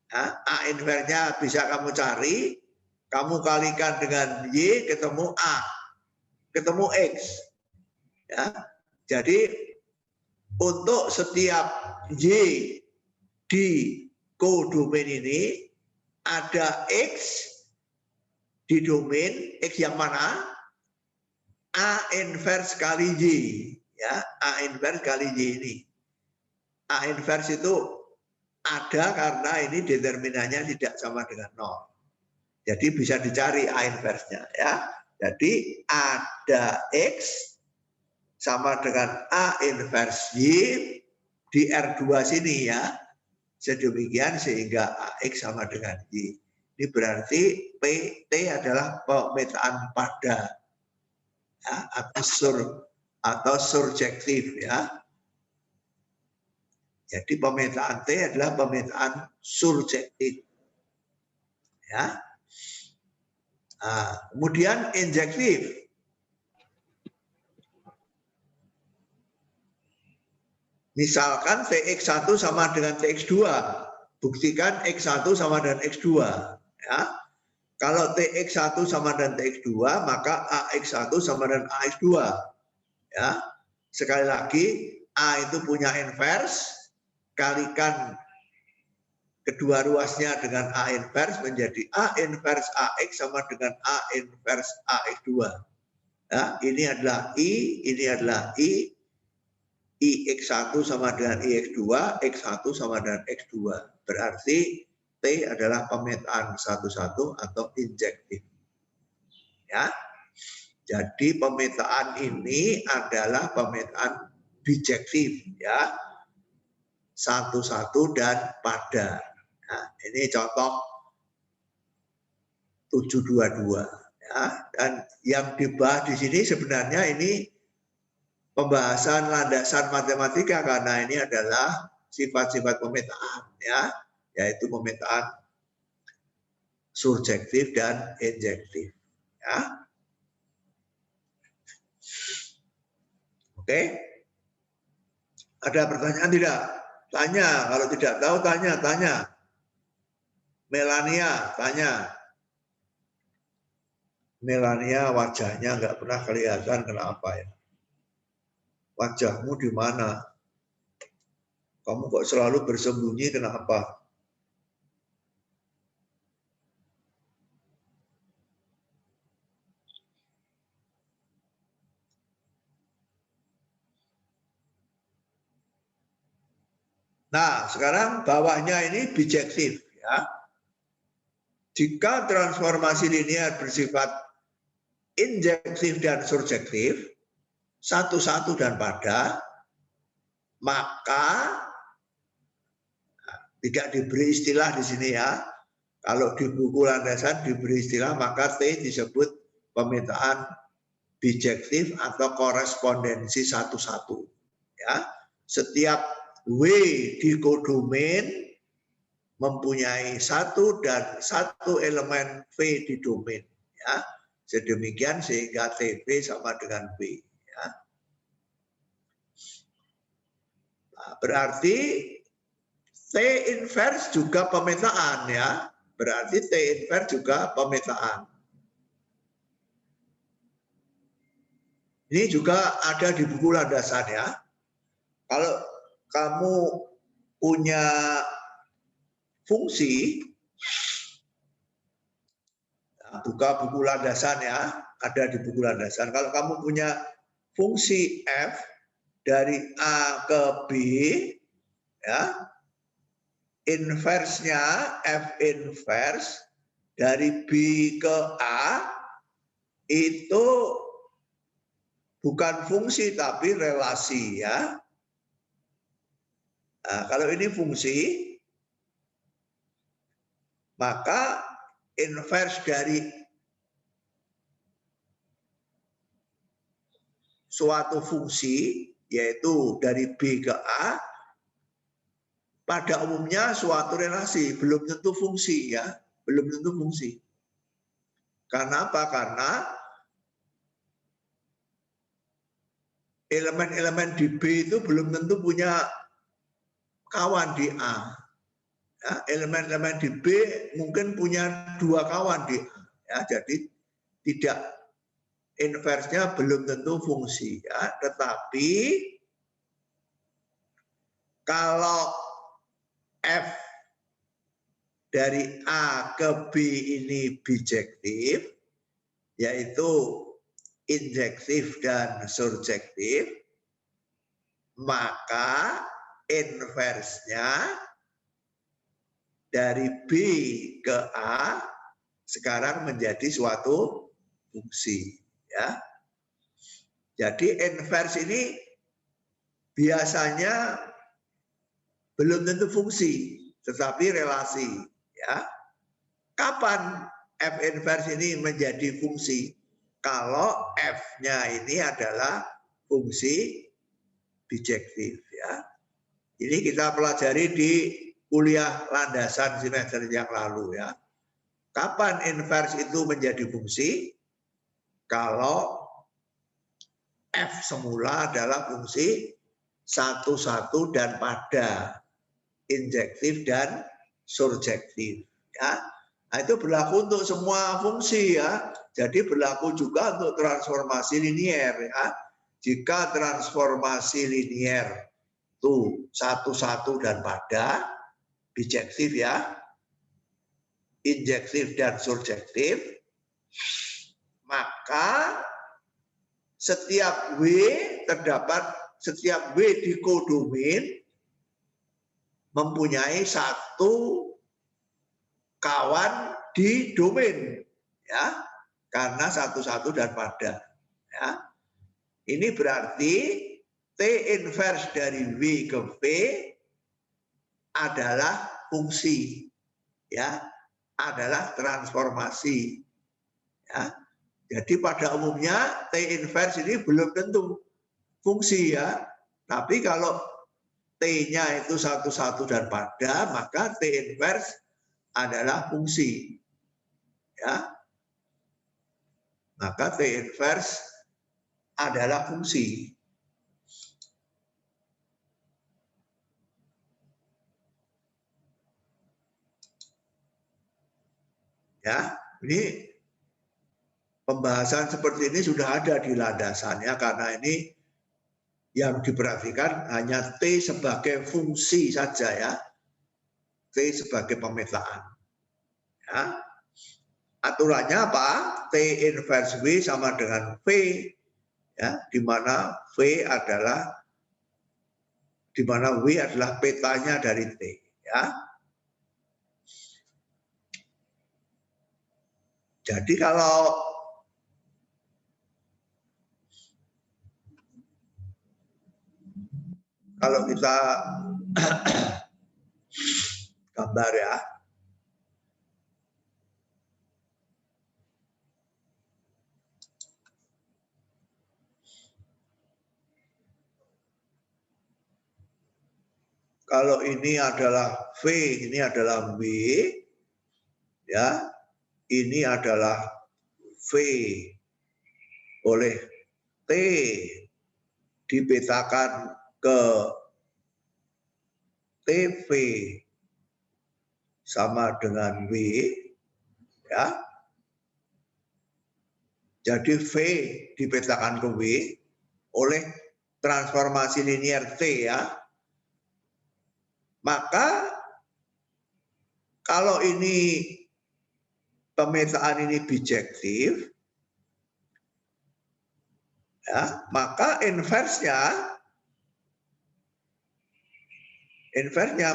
Ya, A inversnya bisa kamu cari, kamu kalikan dengan Y, ketemu A, ketemu X. Ya. Jadi untuk setiap Y di kodomain ini ada X di domain, X yang mana? A inverse kali Y. Ya, A inverse kali Y ini. A inverse itu ada karena ini determinannya tidak sama dengan 0. Jadi bisa dicari A inverse-nya ya. Jadi ada X sama dengan A inverse Y di R2 sini ya. Sedemikian sehingga AX sama dengan Y. Ini berarti PT adalah pemetaan pada ya, atau surjektif ya. Jadi pemetaan T adalah pemetaan surjektif. Ya. Nah, kemudian injektif. Misalkan TX1 sama dengan TX2. Buktikan X1 sama dengan X2. Ya. Kalau TX1 sama dengan TX2, maka AX1 sama dengan AX2. Ya. Sekali lagi, A itu punya inverse, kalikan kedua ruasnya dengan A inverse menjadi A inverse AX sama dengan A inverse AX2. Ya, ini adalah I, ini adalah I. IX1 sama dengan IX2, X1 sama dengan X2. Berarti T adalah pemetaan satu-satu atau injektif. Ya. Jadi pemetaan ini adalah pemetaan bijektif ya. Satu-satu dan pada. Nah, ini contoh 722 ya. Dan yang dibahas di sini sebenarnya ini pembahasan landasan matematika karena ini adalah sifat-sifat pemetaan ya, yaitu pemetaan surjektif dan injektif ya. Oke. Ada pertanyaan tidak? Tanya, kalau tidak tahu tanya. Melania, tanya. Melania wajahnya nggak pernah kelihatan, kenapa ya? Wajahmu di mana? Kamu kok selalu bersembunyi, kenapa? Nah, sekarang bawahnya ini bijektif ya. Jika transformasi linear bersifat injektif dan surjektif, satu-satu dan pada, maka tidak diberi istilah di sini ya. Kalau di buku landasan diberi istilah, maka T disebut pemetaan bijektif atau korespondensi satu-satu. Ya, setiap W di kodomain mempunyai satu dan satu elemen V di domain. Ya, sedemikian sehingga TV sama dengan V. Ya. Nah, berarti T inverse juga pemetaan ya. Berarti T inverse juga pemetaan. Ini juga ada di buku landasan ya. Kalau kamu punya fungsi, buka buku landasan ya, ada di buku landasan. Kalau kamu punya fungsi F dari A ke B, ya, inversnya F inverse dari B ke A itu bukan fungsi tapi relasi ya. Nah, kalau ini fungsi, maka inverse dari suatu fungsi, yaitu dari B ke A, pada umumnya suatu relasi, belum tentu fungsi ya, belum tentu fungsi. Karena apa? Karena elemen-elemen di B itu belum tentu punya kawan di A. Ya, elemen-elemen di B mungkin punya 2 kawan di A. Ya, jadi tidak inversnya belum tentu fungsi. Ya, tetapi kalau F dari A ke B ini bijektif, yaitu injektif dan surjektif, maka inversnya dari B ke A sekarang menjadi suatu fungsi. Ya. Jadi inverse ini biasanya belum tentu fungsi, tetapi relasi. Ya. Kapan F inverse ini menjadi fungsi? Kalau F-nya ini adalah fungsi bijektif. Ya. Ini kita pelajari di kuliah landasan semester yang lalu. Ya. Kapan inverse itu menjadi fungsi? Kalau F semula adalah fungsi satu-satu dan pada, injektif dan surjektif. Ya. Nah, itu berlaku untuk semua fungsi ya. Jadi berlaku juga untuk transformasi linier ya. Jika transformasi linier itu satu-satu dan pada, bijektif ya, injektif dan surjektif, maka setiap W di kodomain mempunyai satu kawan di domain, ya, karena satu-satu dan pada. Ya. Ini berarti T inverse dari W ke V adalah fungsi, ya, adalah transformasi. Ya. Jadi pada umumnya T inverse ini belum tentu fungsi ya, tapi kalau T-nya itu satu-satu dan pada, maka T inverse adalah fungsi. Ya. Maka T inverse adalah fungsi. Ya, ini pembahasan seperti ini sudah ada di landasannya karena ini yang diperhatikan hanya T sebagai fungsi saja ya. T sebagai pemetaan. Ya. Aturannya apa? T inverse W sama dengan V, ya, di mana W adalah W adalah petanya dari T, ya. Jadi kalau kita gambar ya. Kalau ini adalah V, ini adalah W, ya, ini adalah V oleh T dipetakan ke TV sama dengan W, ya. Jadi V dipetakan ke W oleh transformasi linier T ya. Maka kalau ini pemetaan ini bijektif, ya, maka inversnya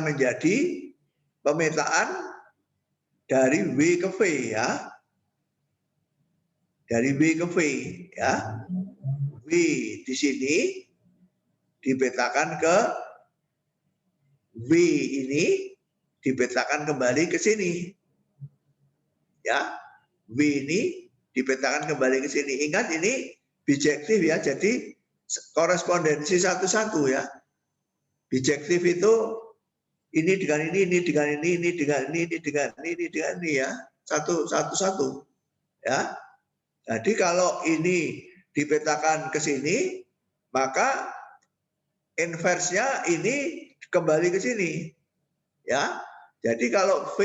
menjadi pemetaan dari W ke V ya. Dari W ke V ya. W di sini dipetakan ke W ini dipetakan kembali ke sini. Ya. W ini dipetakan kembali ke sini. Ingat ini bijektif ya. Jadi korespondensi satu-satu ya. Bijektif itu ini dengan ini dengan ini dengan ini dengan ini ya. Satu-satu. Ya. Jadi kalau ini dipetakan ke sini, maka inversnya ini kembali ke sini. Ya. Jadi kalau V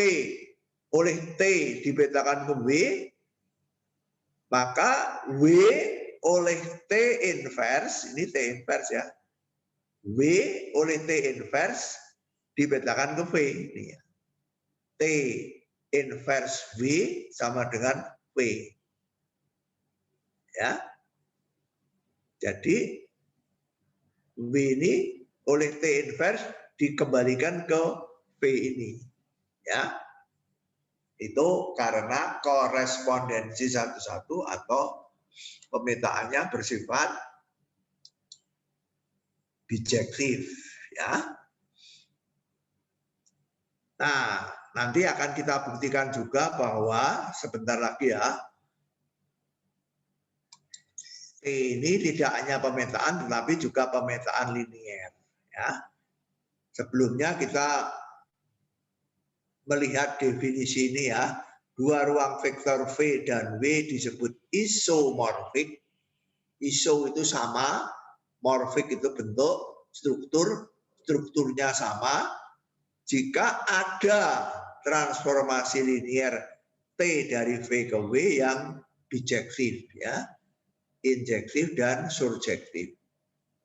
oleh T dipetakan ke W, maka W oleh T inverse, ini T inverse ya, W oleh T inverse dipetakan ke V. Ini ya. T inverse V sama dengan V. Ya. Jadi V ini oleh T inverse dikembalikan ke V ini. Ya. Itu karena korespondensi satu-satu atau pemetaannya bersifat bijektif, ya. Nah, nanti akan kita buktikan juga bahwa sebentar lagi ya, ini tidak hanya pemetaan tetapi juga pemetaan linier, ya. Sebelumnya kita melihat definisi ini ya, dua ruang vektor V dan W disebut isomorfik. Iso itu sama, morfik itu bentuk, strukturnya sama. Jika ada transformasi linier T dari V ke W yang bijektif, ya, injektif dan surjektif.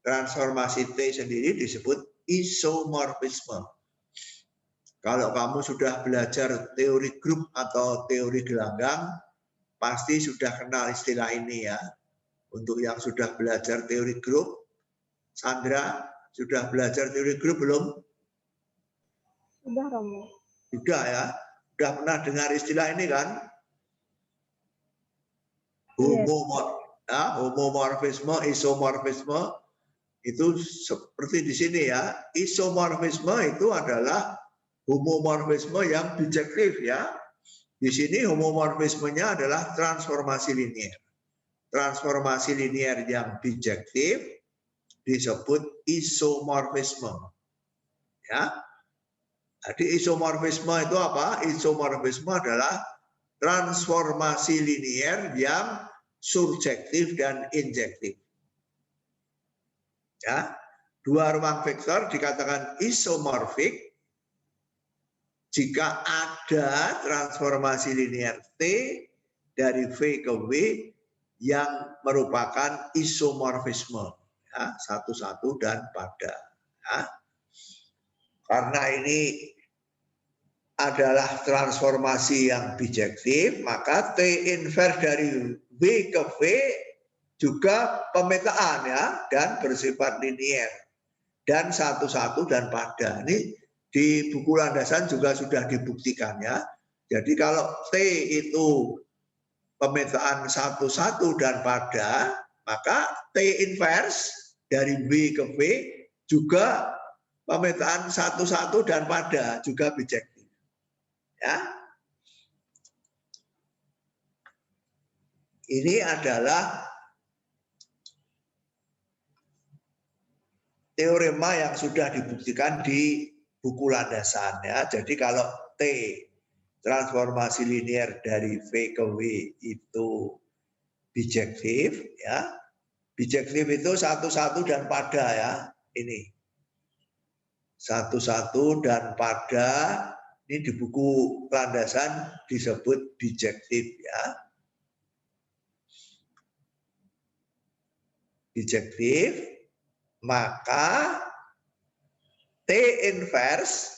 Transformasi T sendiri disebut isomorfisme. Kalau kamu sudah belajar teori grup atau teori gelanggang, pasti sudah kenal istilah ini ya. Untuk yang sudah belajar teori grup, Sandra sudah belajar teori grup belum? Sudah, Romo. Sudah ya. Sudah pernah dengar istilah ini kan? Homomorfisme, isomorfisme, itu seperti di sini ya. Isomorfisme itu adalah homomorfisme yang bijektif ya. Di sini homomorfismenya adalah transformasi linier. Transformasi linier yang bijektif disebut isomorfisme. Ya. Jadi isomorfisme itu apa? Isomorfisme adalah transformasi linier yang surjektif dan injektif. Ya. Dua ruang vektor dikatakan isomorfik jika ada transformasi linier T dari V ke W yang merupakan isomorfisme, ya, satu-satu dan pada. Ya. Karena ini adalah transformasi yang bijektif, maka T inverse dari W ke V juga pemetaan ya, dan bersifat linier dan satu-satu dan pada. Ini di buku landasan juga sudah dibuktikan ya. Jadi kalau T itu pemetaan satu-satu dan pada, maka T inverse dari W ke V juga pemetaan satu-satu dan pada, juga bijektif. Ya. Ini adalah teorema yang sudah dibuktikan di buku landasan ya. Jadi kalau T transformasi linier dari V ke W itu bijektif ya. Bijektif itu satu-satu dan pada ya. Ini. Satu-satu dan pada, ini di buku landasan disebut bijektif ya. Bijektif, maka T inverse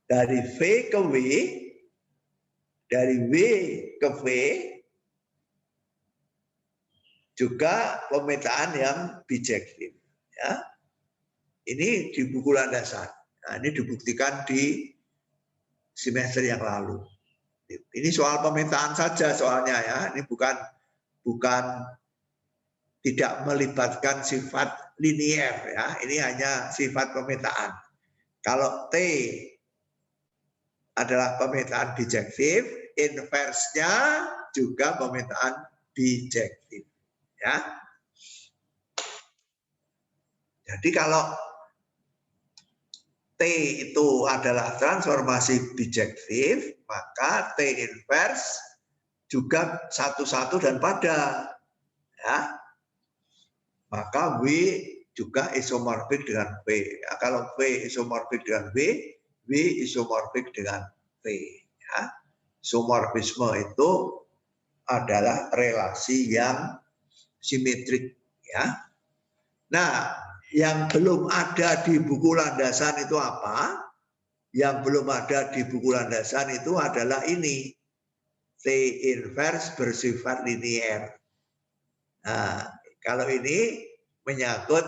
dari V ke W, dari W ke V, juga pemetaan yang bijektif. Ya. Ini di buku landasan. Nah, ini dibuktikan di semester yang lalu. Ini soal pemetaan saja soalnya ya. Ini bukan tidak melibatkan sifat linier ya. Ini hanya sifat pemetaan. Kalau T adalah pemetaan bijektif, inverse-nya juga pemetaan bijektif. Ya. Jadi kalau T itu adalah transformasi bijektif, maka T inverse juga satu-satu dan pada. Ya. Maka W juga isomorfik dengan V. Ya, kalau V isomorfik dengan V isomorfik dengan V. Ya. Isomorfisme itu adalah relasi yang simetrik. Ya. Nah, yang belum ada di buku landasan itu apa? Yang belum ada di buku landasan itu adalah ini. T inverse bersifat linier. Nah, kalau ini menyangkut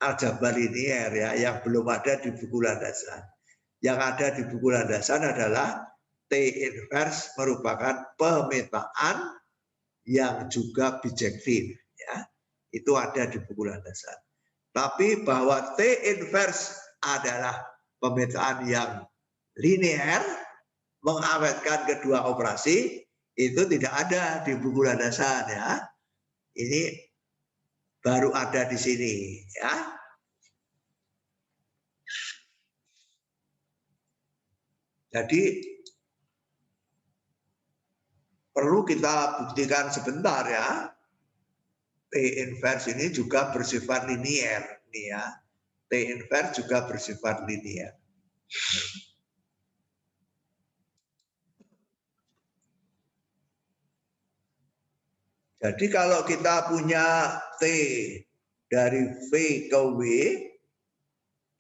aljabar linier ya, yang belum ada di buku landasan. Yang ada di buku landasan adalah T inverse merupakan pemetaan yang juga bijektif ya. Itu ada di buku landasan. Tapi bahwa T inverse adalah pemetaan yang linier mengawetkan kedua operasi itu tidak ada di buku landasan ya. Ini baru ada di sini ya. Jadi perlu kita buktikan sebentar ya. T inverse ini juga bersifat linier nih ya. T inverse juga bersifat linier. Jadi kalau kita punya T dari V ke W,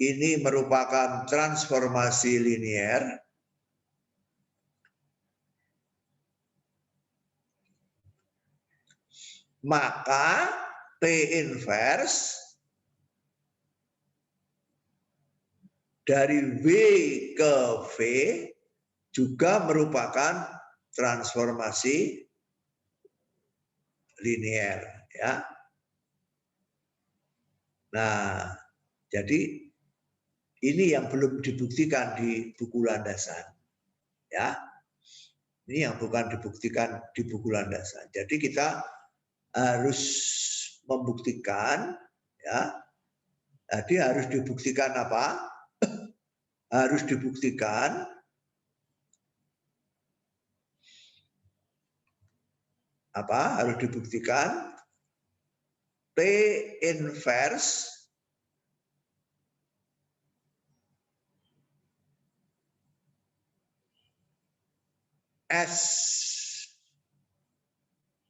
ini merupakan transformasi linier. Maka T inverse dari W ke V juga merupakan transformasi linier ya. Nah, jadi ini yang belum dibuktikan di buku landasan ya. Ini yang bukan dibuktikan di buku landasan. Jadi kita harus membuktikan ya. Jadi harus dibuktikan apa? Harus dibuktikan apa? Harus dibuktikan T inverse S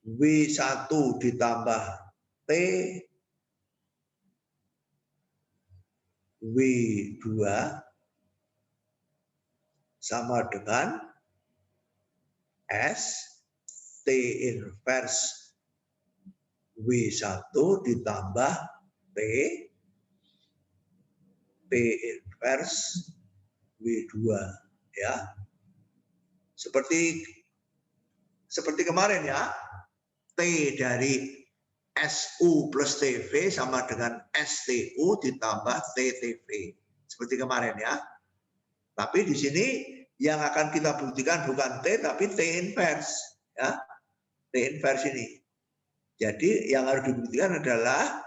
W1 ditambah T W2 sama dengan S T inverse W1 ditambah T inverse W2 ya. Seperti kemarin ya. T dari SU plus TV sama dengan STU ditambah TTV. Seperti kemarin ya. Tapi di sini yang akan kita buktikan bukan T tapi T inverse ya. T inverse ini. Jadi yang harus dibuktikan adalah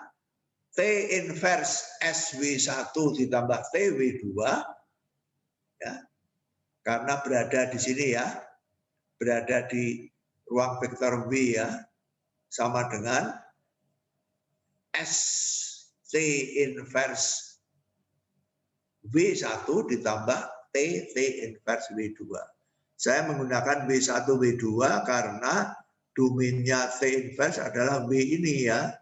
T inverse SW1 ditambah TW2 ya. Karena berada di sini ya. Berada di ruang vektor W ya. Sama dengan S T inverse W1 ditambah T inverse W2. Saya menggunakan W1 W2 karena domainnya T inverse adalah W ini ya.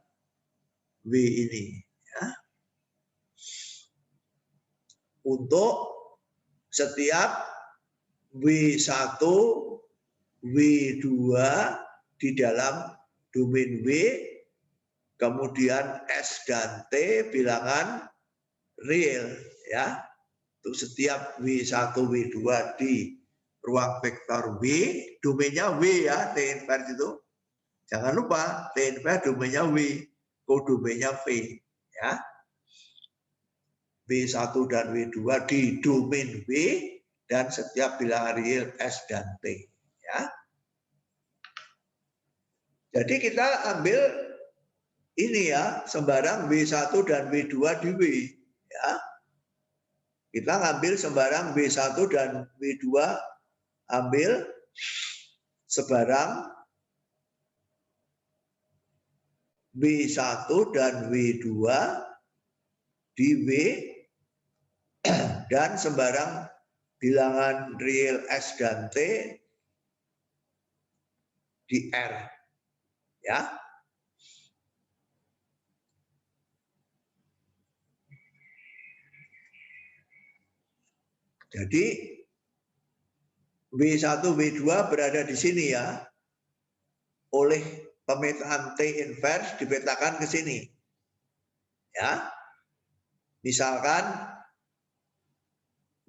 W ini ya. Untuk setiap W1 W2 di dalam domain W, kemudian S dan T bilangan real ya. Untuk setiap W1 W2 di ruang vektor W, domainnya W ya, T inverse itu. Jangan lupa T inverse domainnya W, kodomainnya V ya. W1 dan W2 di domain W dan setiap bilangan real S dan T ya. Jadi kita ambil ini ya, sembarang W1 dan W2 di W ya. Kita ngambil sembarang W1 dan W2 ambil sebarang W1 dan W2 di W dan sembarang bilangan real S dan T di R. Ya. Jadi W1, W2 berada di sini ya. Oleh pemetaan T inverse dipetakan ke sini. Ya. Misalkan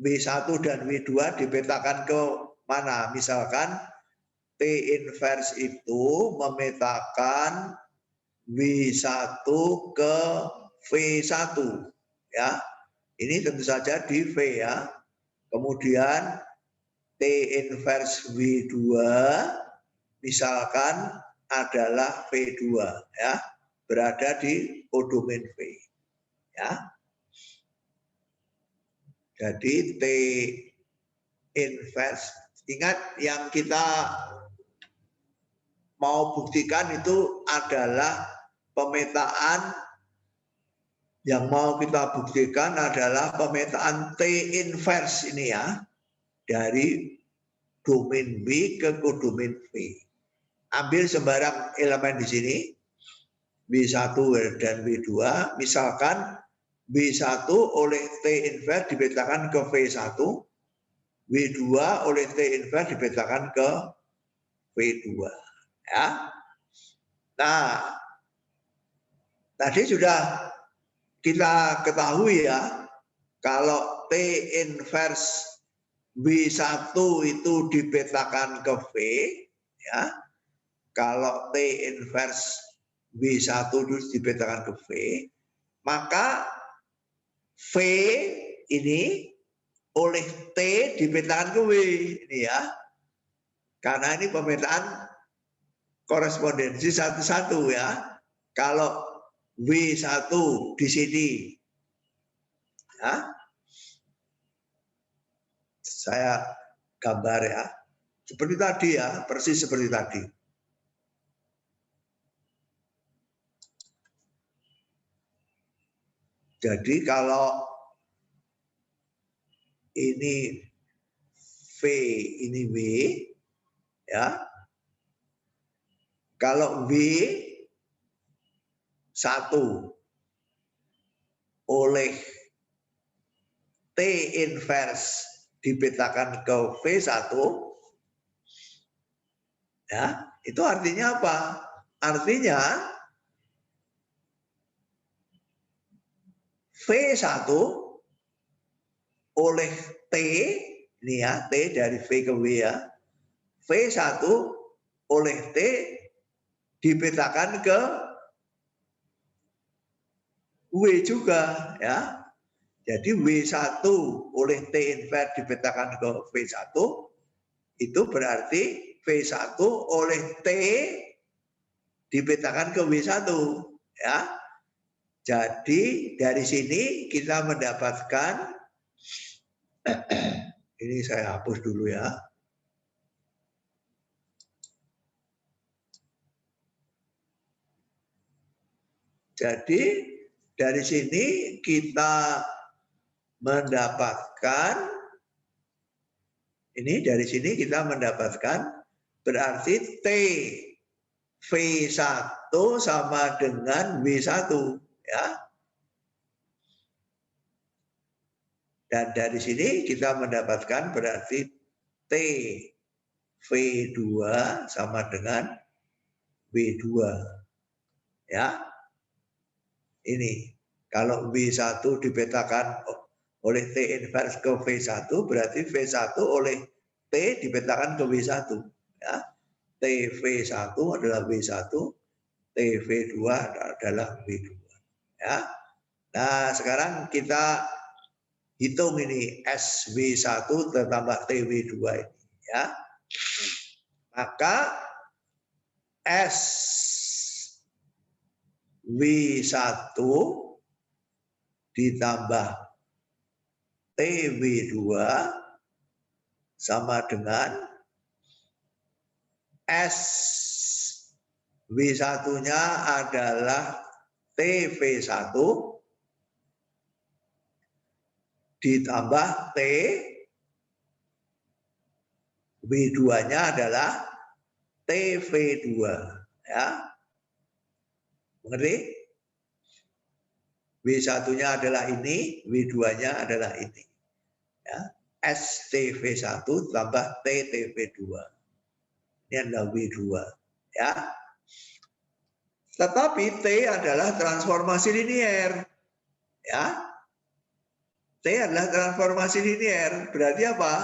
W1 dan W2 dipetakan ke mana? Misalkan T inverse itu memetakan W1 ke V1 ya. Ini tentu saja di V ya. Kemudian T inverse W2 misalkan adalah V2 ya, berada di kodomen V ya. Jadi T inverse, ingat yang kita mau buktikan itu adalah pemetaan, yang mau kita buktikan adalah pemetaan T inverse ini ya, dari domain B ke kodomen V. Ambil sembarang elemen di sini, W1 dan W2, misalkan W1 oleh T inverse dipetakan ke V1, W2 oleh T inverse dipetakan ke V2. Ya. Nah, tadi sudah kita ketahui ya, kalau T inverse W1 itu dipetakan ke V, ya, kalau T inverse W1 itu dipetakan ke V, maka V ini oleh T dipetakan ke W, ini ya, karena ini pemetaan korespondensi satu-satu ya. Kalau W1 di sini, ya, saya gambar ya, seperti tadi ya, persis seperti tadi. Jadi kalau ini V, ini W, ya, kalau W1 oleh T inverse dipetakan ke V1, ya, itu artinya apa? Artinya V1 oleh T, ini ya, T dari V ke W ya, V1 oleh T dipetakan ke W juga ya. Jadi W1 oleh T inverse dipetakan ke V1, itu berarti V1 oleh T dipetakan ke W1 ya. Jadi dari sini kita mendapatkan, ini saya hapus dulu ya. Jadi dari sini kita mendapatkan, ini dari sini kita mendapatkan berarti T V1 sama dengan W1 ya. Dan dari sini kita mendapatkan berarti T V2 sama dengan W2 ya. Ini kalau W1 dipetakan oleh T inverse ke V1, berarti V1 oleh T dipetakan ke W1 ya. TV1 adalah W1, TV2 adalah W2 ya. Nah, sekarang kita hitung ini SW1 ditambah TV2 ini ya. Maka SW1 ditambah TV2 sama dengan SW1-nya adalah TV1 ditambah T, W2-nya adalah TV2. Ya. Mengerti? W1-nya adalah ini, W2-nya adalah ini. Ya. STV1 tambah TTV2. Ini adalah W2. Ya. Tetapi T adalah transformasi linier. Ya. T adalah transformasi linier. Berarti apa?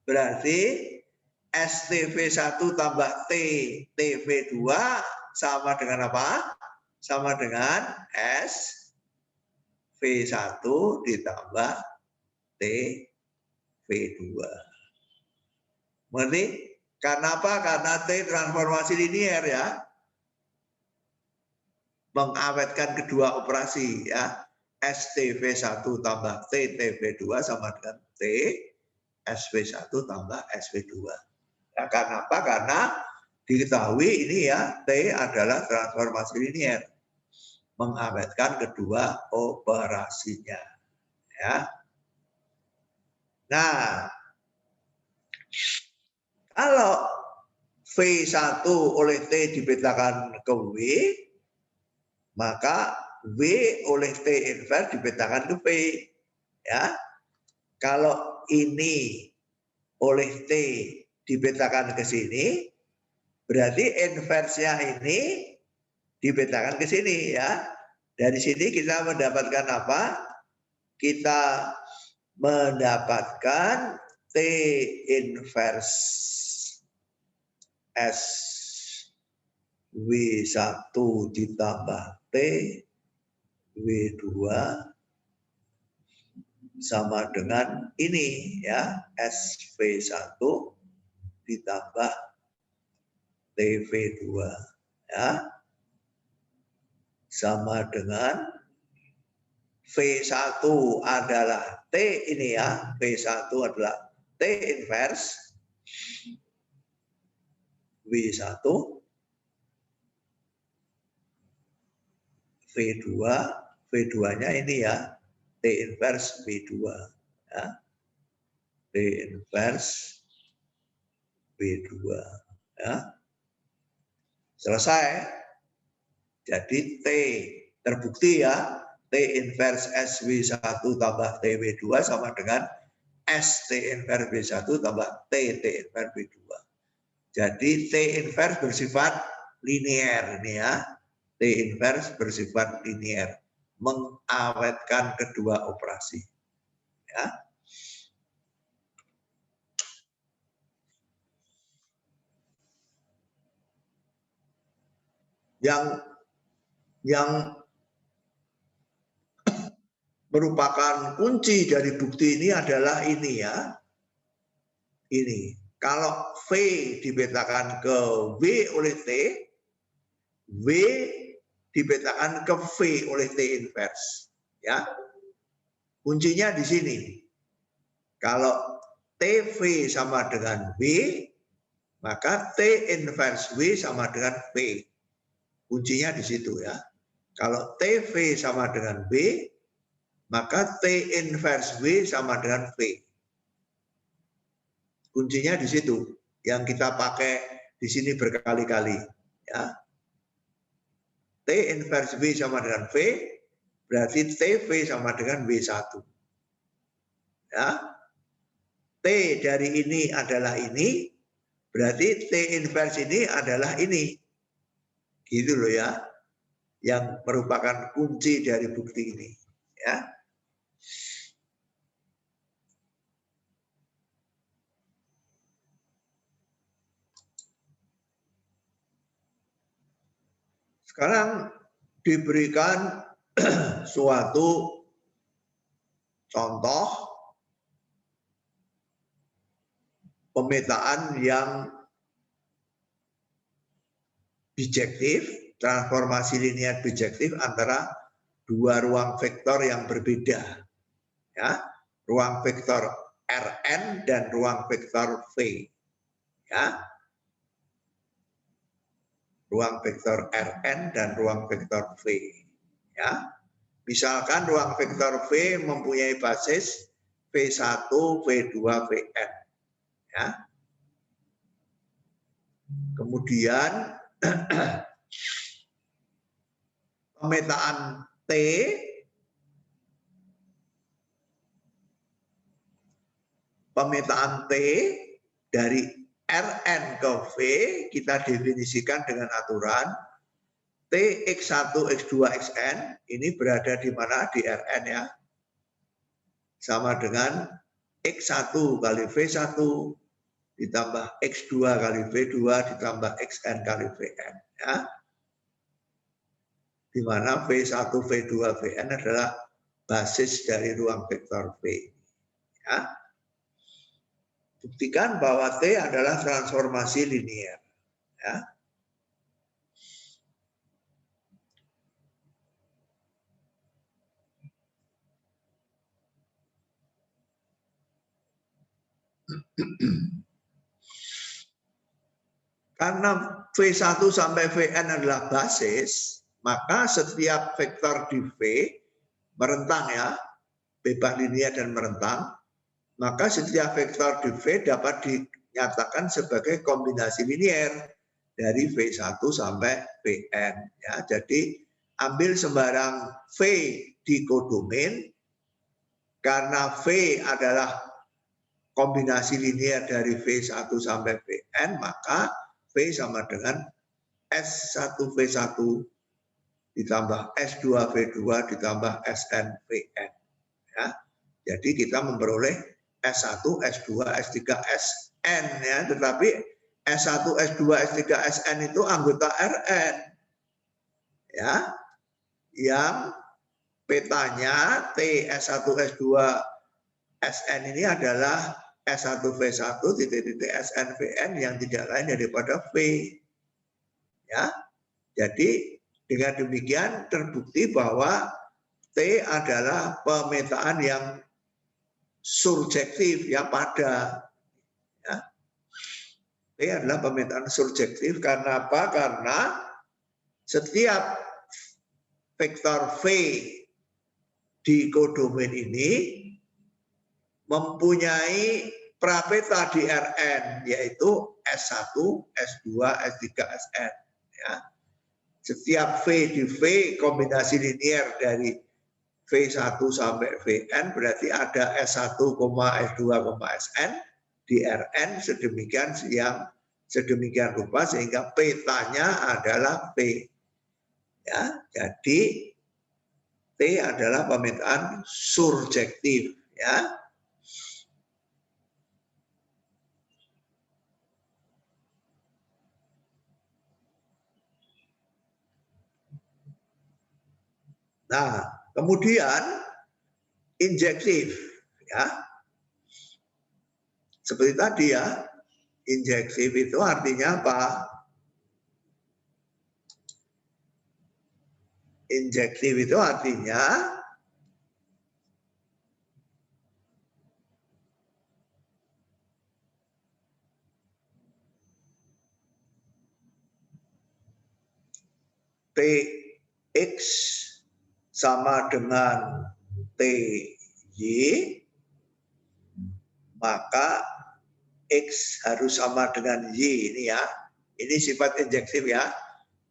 Berarti STV1 tambah T, TV2 sama dengan apa? Sama dengan SV1 ditambah TV2. Mengerti? Karena apa? Karena T transformasi linier ya. Mengawetkan kedua operasi ya. STV1 tambah TTV2 sama dengan T SV1 tambah SV2. Ya, karena apa? Karena diketahui ini ya, T adalah transformasi linier. Mengawetkan kedua operasinya. Ya. Nah, kalau V1 oleh T dipetakan ke W, maka W oleh T inverse dipetakan ke V. Ya. Kalau ini oleh T dipetakan ke sini, berarti inverse-nya ini dipetakan ke sini ya. Dari sini kita mendapatkan apa? Kita mendapatkan T inverse S W1 ditambah T W2 sama dengan ini ya, SV1 ditambah TV2 ya, sama dengan V1 adalah T ini ya, V1 adalah T inverse W1 V2, V2-nya ini ya, T inverse V2 ya. T inverse V2 ya. Selesai. Jadi T terbukti ya, T inverse SV1 tambah TW2 sama dengan ST inverse V1 tambah TT inverse V2. Jadi T inverse bersifat linier ini ya. T inverse bersifat linier, mengawetkan kedua operasi. Ya. Yang merupakan kunci dari bukti ini adalah ini ya. Ini. Kalau V dipetakan ke W oleh T, W dipetakan ke V oleh T inverse. Ya. Kuncinya di sini. Kalau TV sama dengan W, maka T inverse W sama dengan V. Kuncinya di situ ya. Kalau TV sama dengan W, maka T inverse W sama dengan V. Kuncinya di situ yang kita pakai di sini berkali-kali ya. T inverse W sama dengan V berarti TV sama dengan W1. Ya. T dari ini adalah ini, berarti T inverse ini adalah ini. Gitu loh ya. Yang merupakan kunci dari bukti ini. Ya. Sekarang diberikan suatu contoh pemetaan yang bijektif, transformasi linear bijektif antara dua ruang vektor yang berbeda. Ya, ruang vektor Rn dan ruang vektor V. Ya. Ruang vektor Rn dan ruang vektor V. Ya. Misalkan ruang vektor V mempunyai basis V1, V2, Vn. Ya. Kemudian pemetaan T dari Rn ke V kita definisikan dengan aturan T X1, X2, Xn ini berada di mana? Di Rn ya. Sama dengan X1 kali V1 ditambah X2 kali V2 ditambah Xn kali Vn ya. Di mana V1, V2, Vn adalah basis dari ruang vektor V. Ya. Buktikan bahwa T adalah transformasi linier. Ya. Karena V1 sampai Vn adalah basis, maka setiap vektor di V merentang ya, bebas linier dan merentang, maka setiap vektor di V dapat dinyatakan sebagai kombinasi linier dari V1 sampai Vn. Ya, jadi ambil sembarang V di kodomain, karena V adalah kombinasi linier dari V1 sampai Vn, maka V sama dengan S1V1 ditambah S2V2 ditambah SNVN. Ya. Jadi kita memperoleh S1, S2, S3, Sn. Ya. Tetapi S1, S2, S3, Sn itu anggota Rn. Ya. Yang petanya T S1, S2, Sn ini adalah S1V1 titik-titik SNVN yang tidak lain daripada V. Ya. Jadi dengan demikian terbukti bahwa T adalah pemetaan yang surjektif ya, pada. Ya. T adalah pemetaan surjektif karena apa? Karena setiap vektor V di kodomain ini mempunyai prapeta di Rn, yaitu S1, S2, S3, Sn. Ya. Setiap V di V kombinasi linier dari V1 sampai Vn berarti ada S1, S2, Sn di Rn sedemikian rupa sehingga petanya adalah P. Ya, jadi T adalah pemetaan surjektif. Ya. Nah, kemudian injektif, ya. Seperti tadi ya, injektif itu artinya apa? Injektif itu artinya Tx sama dengan Ty, maka X harus sama dengan Y ini ya. Ini sifat injektif ya.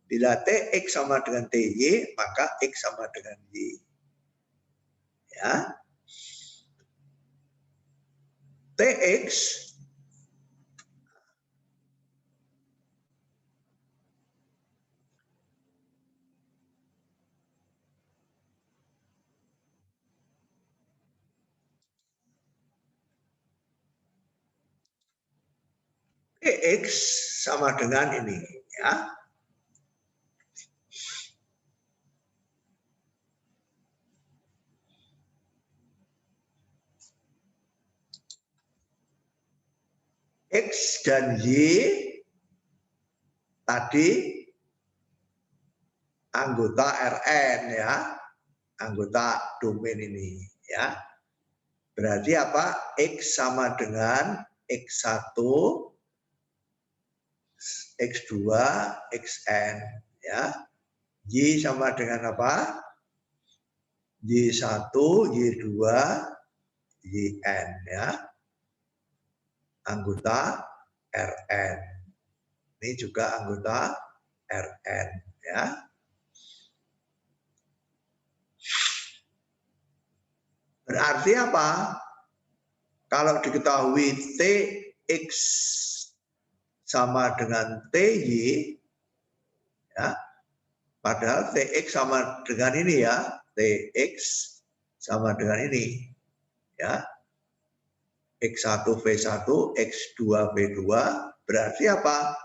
Bila Tx sama dengan Ty, maka X sama dengan Y. Ya. Tx Tx sama dengan ini ya. X dan Y tadi anggota Rn ya, anggota domain ini ya. Berarti apa? X sama dengan X1, X2, Xn ya. Y sama dengan apa? Y1, Y2, YN ya. Anggota Rn. Ini juga anggota Rn ya. Berarti apa? Kalau diketahui Tx sama dengan Ty, ya, padahal Tx sama dengan ini ya, Tx sama dengan ini, ya, X1V1, X2V2, berarti apa?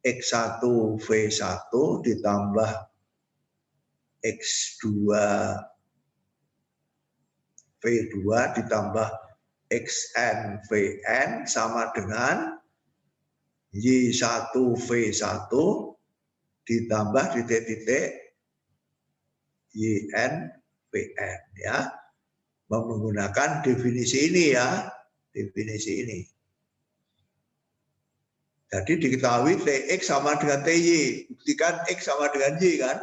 X1V1 ditambah X2V2 ditambah XNVN sama dengan Y1V1 ditambah titik-titik YNVN ya. Menggunakan definisi ini ya, definisi ini. Jadi diketahui Tx sama dengan Ty, buktikan X sama dengan Y kan.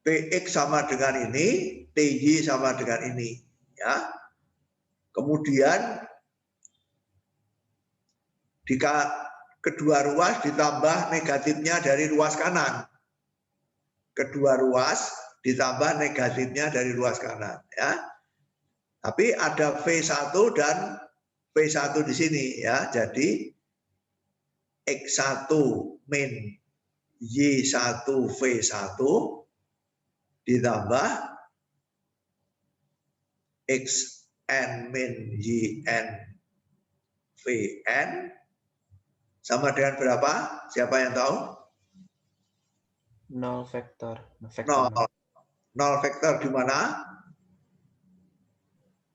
Px sama dengan ini, Ty sama dengan ini ya. Kemudian jika kedua ruas ditambah negatifnya dari ruas kanan. Kedua ruas ditambah negatifnya dari ruas kanan ya. Tapi ada V1 dan V1 di sini ya. Jadi X1 min Y1V1 ditambah Xn min YNVN sama dengan berapa? Siapa yang tahu? 0 vektor. 0 vektor di mana?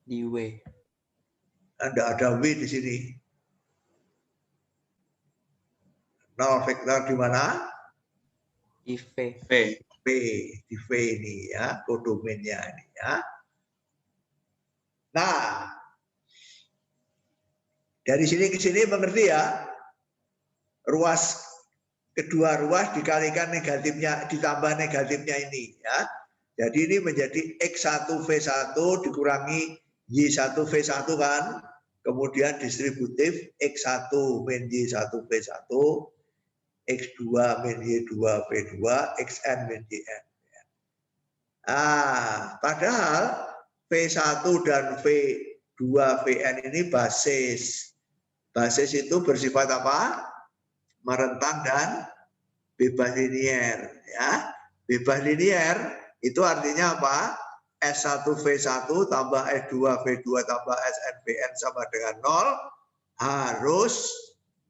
Di W. Tidak ada W di sini. 0 vektor di mana? Di V. V, di V ini ya, kodomennya ini ya. Nah, dari sini ke sini mengerti ya? Ruas, kedua ruas dikalikan negatifnya, ditambah negatifnya ini ya. Jadi ini menjadi X1V1 dikurangi Y1V1 kan. Kemudian distributif X1 min Y1V1, X2 min Y2V2, Xn min Yn. Padahal V1 dan V2Vn ini basis. Basis itu bersifat apa? Merentang dan bebas linier. Ya. Bebas linier itu artinya apa? S1V1 tambah S2V2 tambah SNVN sama dengan 0 harus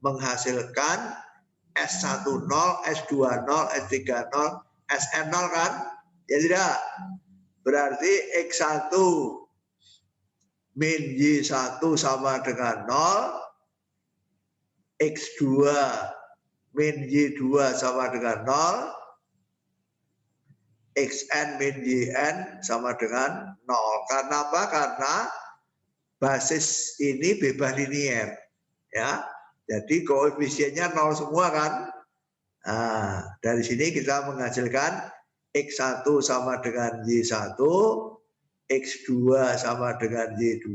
menghasilkan S10, S20, S30, SN0 kan? Ya tidak? Berarti X1 min Y1 sama dengan 0, X2 min Y2 sama dengan 0, Xn min Yn sama dengan 0. Karena apa? Karena basis ini bebas linier. Ya. Jadi koefisiennya 0 semua kan? Dari sini kita menghasilkan X1 sama dengan Y1, X2 sama dengan Y2.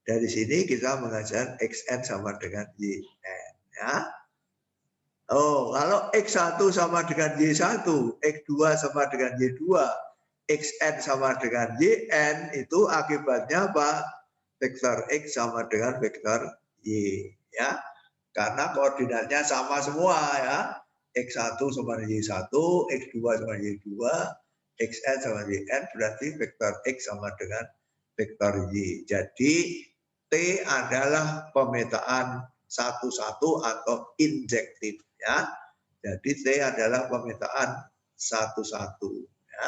Dari sini kita menghasilkan Xn sama dengan Yn. Ya. Kalau X1 sama dengan Y1, X2 sama dengan Y2, Xn sama dengan Yn, itu akibatnya apa? Vektor X sama dengan vektor Y. Ya. Karena koordinatnya sama semua ya. X1 sama dengan Y1, X2 sama dengan Y2, Xn sama dengan Yn, berarti vektor X sama dengan vektor Y. Jadi T adalah pemetaan satu-satu atau injektif ya. Jadi T adalah pemetaan satu-satu ya.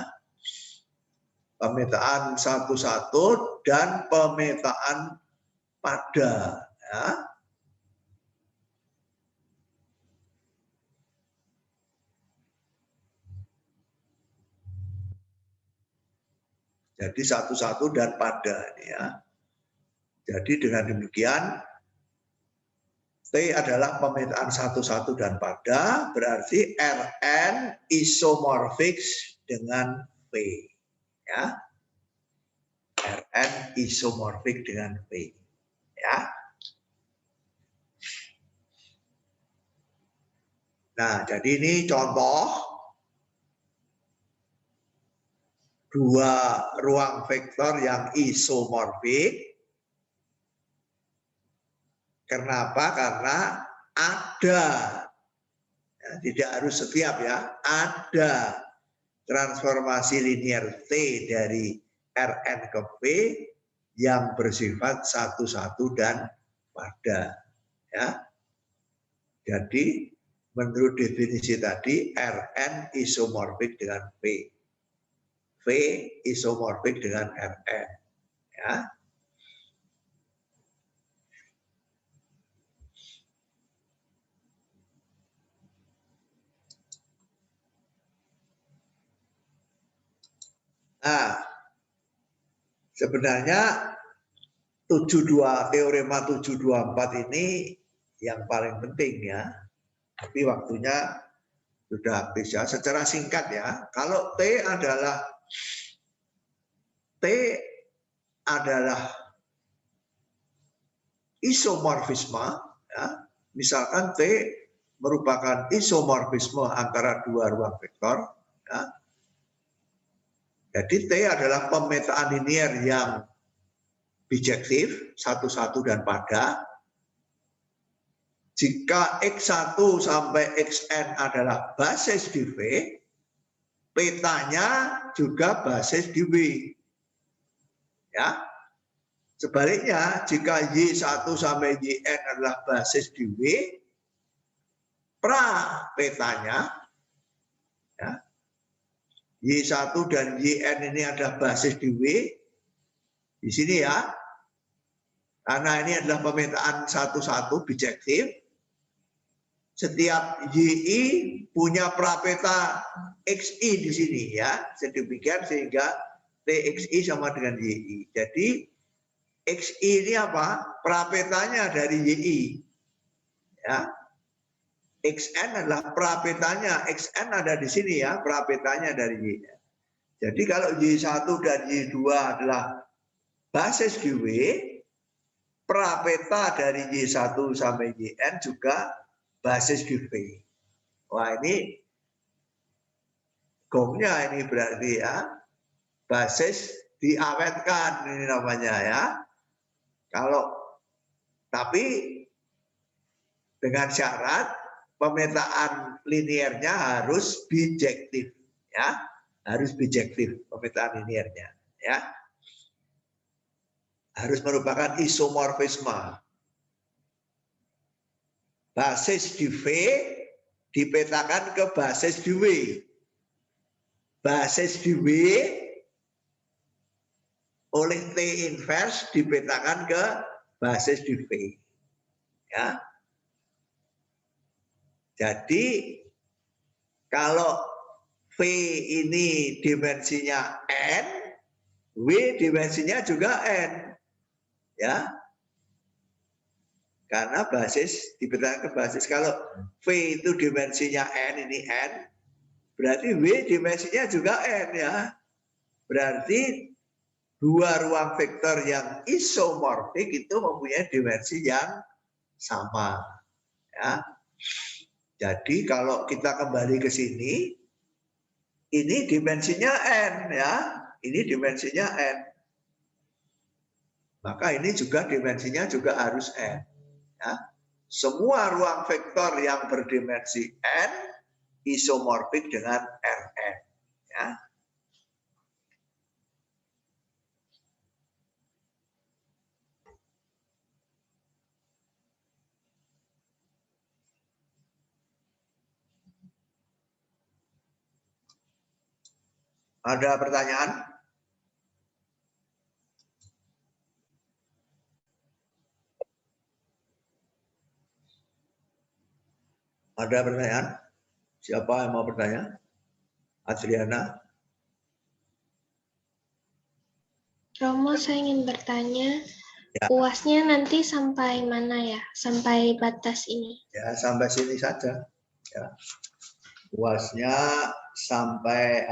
Pemetaan satu-satu dan pemetaan pada ya. Jadi satu-satu dan pada ya. Jadi dengan demikian T adalah pemetaan satu-satu dan pada, berarti Rn isomorfik dengan V. Ya. Rn isomorfik dengan V. Ya. Nah, jadi ini contoh dua ruang vektor yang isomorfik. Kenapa? Karena ada, ya, tidak harus setiap ya, ada transformasi linear T dari Rn ke V yang bersifat satu-satu dan pada. Ya. Jadi menurut definisi tadi Rn isomorfik dengan V. V isomorfik dengan Rn. Ya. Nah, sebenarnya teorema 724 ini yang paling penting ya. Tapi waktunya sudah habis ya. Secara singkat ya, kalau T adalah isomorfisme, ya, misalkan T merupakan isomorfisme antara dua ruang vektor, ya. Jadi T adalah pemetaan linear yang bijektif, satu-satu dan pada. Jika X1 sampai Xn adalah basis di V, petanya juga basis di W. Ya. Sebaliknya, jika Y1 sampai Yn adalah basis di W, pra petanya, ya, Y1 dan Yn ini adalah basis di W, di sini ya, karena ini adalah pemetaan satu-satu bijektif, setiap YI punya prapeta XI di sini ya, sedemikian sehingga TXI sama dengan YI. Jadi XI ini apa? Prapetanya dari YI. Ya. XN adalah prapetanya, XN ada di sini ya, prapetanya dari Y. Jadi kalau Y1 dan Y2 adalah basis di W, prapeta dari Y1 sampai Yn juga basis di V. Wah, ini gongnya ini berarti ya, basis diawetkan ini namanya ya. Kalau tapi dengan syarat pemetaan linearnya harus bijektif ya, harus bijektif pemetaan linearnya ya, harus merupakan isomorfisme. Basis di V dipetakan ke basis di W, basis di W oleh T inverse dipetakan ke basis di V ya. Jadi kalau V ini dimensinya N, W dimensinya juga N. Ya. Karena basis dipetakan ke basis. Kalau V itu dimensinya N, ini N, berarti W dimensinya juga N ya. Berarti dua ruang vektor yang isomorfik itu mempunyai dimensi yang sama. Ya. Jadi kalau kita kembali ke sini, ini dimensinya N ya, ini dimensinya N. Maka ini juga dimensinya juga harus N. Ya. Semua ruang vektor yang berdimensi N isomorfik dengan Rn. Ya. Ada pertanyaan? Ada pertanyaan? Siapa yang mau bertanya? Adriana? Romo, saya ingin bertanya, Ya. UASnya nanti sampai mana ya? Sampai batas ini? Ya, sampai sini saja. Ya. UASnya sampai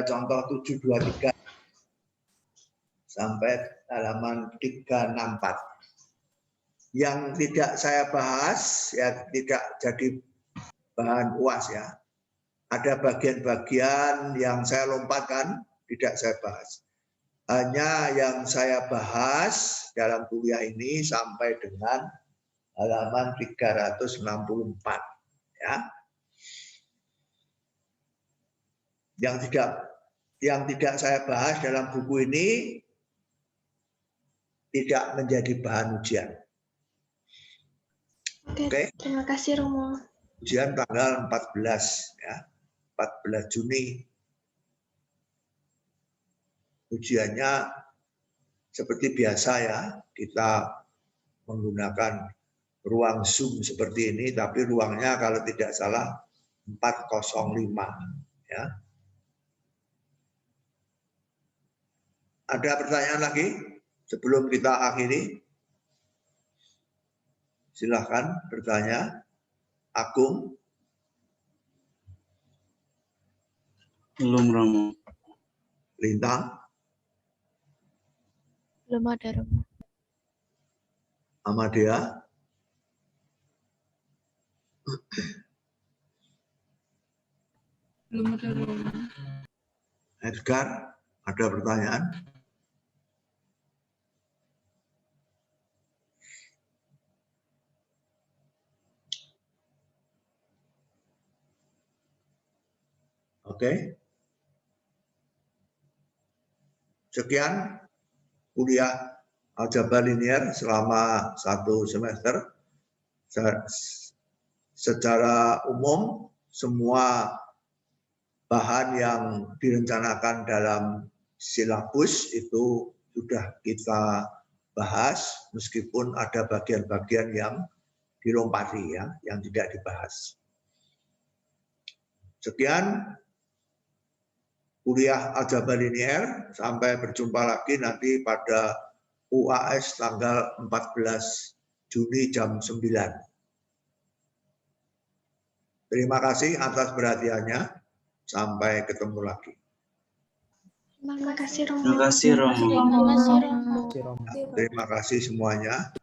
contoh 723 sampai halaman 364. Yang tidak saya bahas ya tidak jadi bahan UAS ya. Ada bagian-bagian yang saya lompatkan, tidak saya bahas. Hanya yang saya bahas dalam kuliah ini sampai dengan halaman 364 ya. Yang tidak saya bahas dalam buku ini tidak menjadi bahan ujian. Oke. Terima kasih Romo. Ujian tanggal 14 ya. 14 Juni. Ujiannya seperti biasa ya, kita menggunakan ruang Zoom seperti ini, tapi ruangnya kalau tidak salah 405 ya. Ada pertanyaan lagi sebelum kita akhiri? Silahkan bertanya. Agung. Belum, Romo. Lintang. Belum ada Romo. Amadea. Belum ada Romo. Edgar, ada pertanyaan? Oke. Sekian kuliah aljabar linear selama 1 semester. Secara umum, semua bahan yang direncanakan dalam silabus itu sudah kita bahas, meskipun ada bagian-bagian yang dilompati ya, yang tidak dibahas. Sekian kuliah aljabar linear, sampai berjumpa lagi nanti pada UAS tanggal 14 Juni jam 9. Terima kasih atas perhatiannya. Sampai ketemu lagi. Terima kasih Romo. Terima kasih, Romo. Terima kasih Romo. Terima kasih semuanya.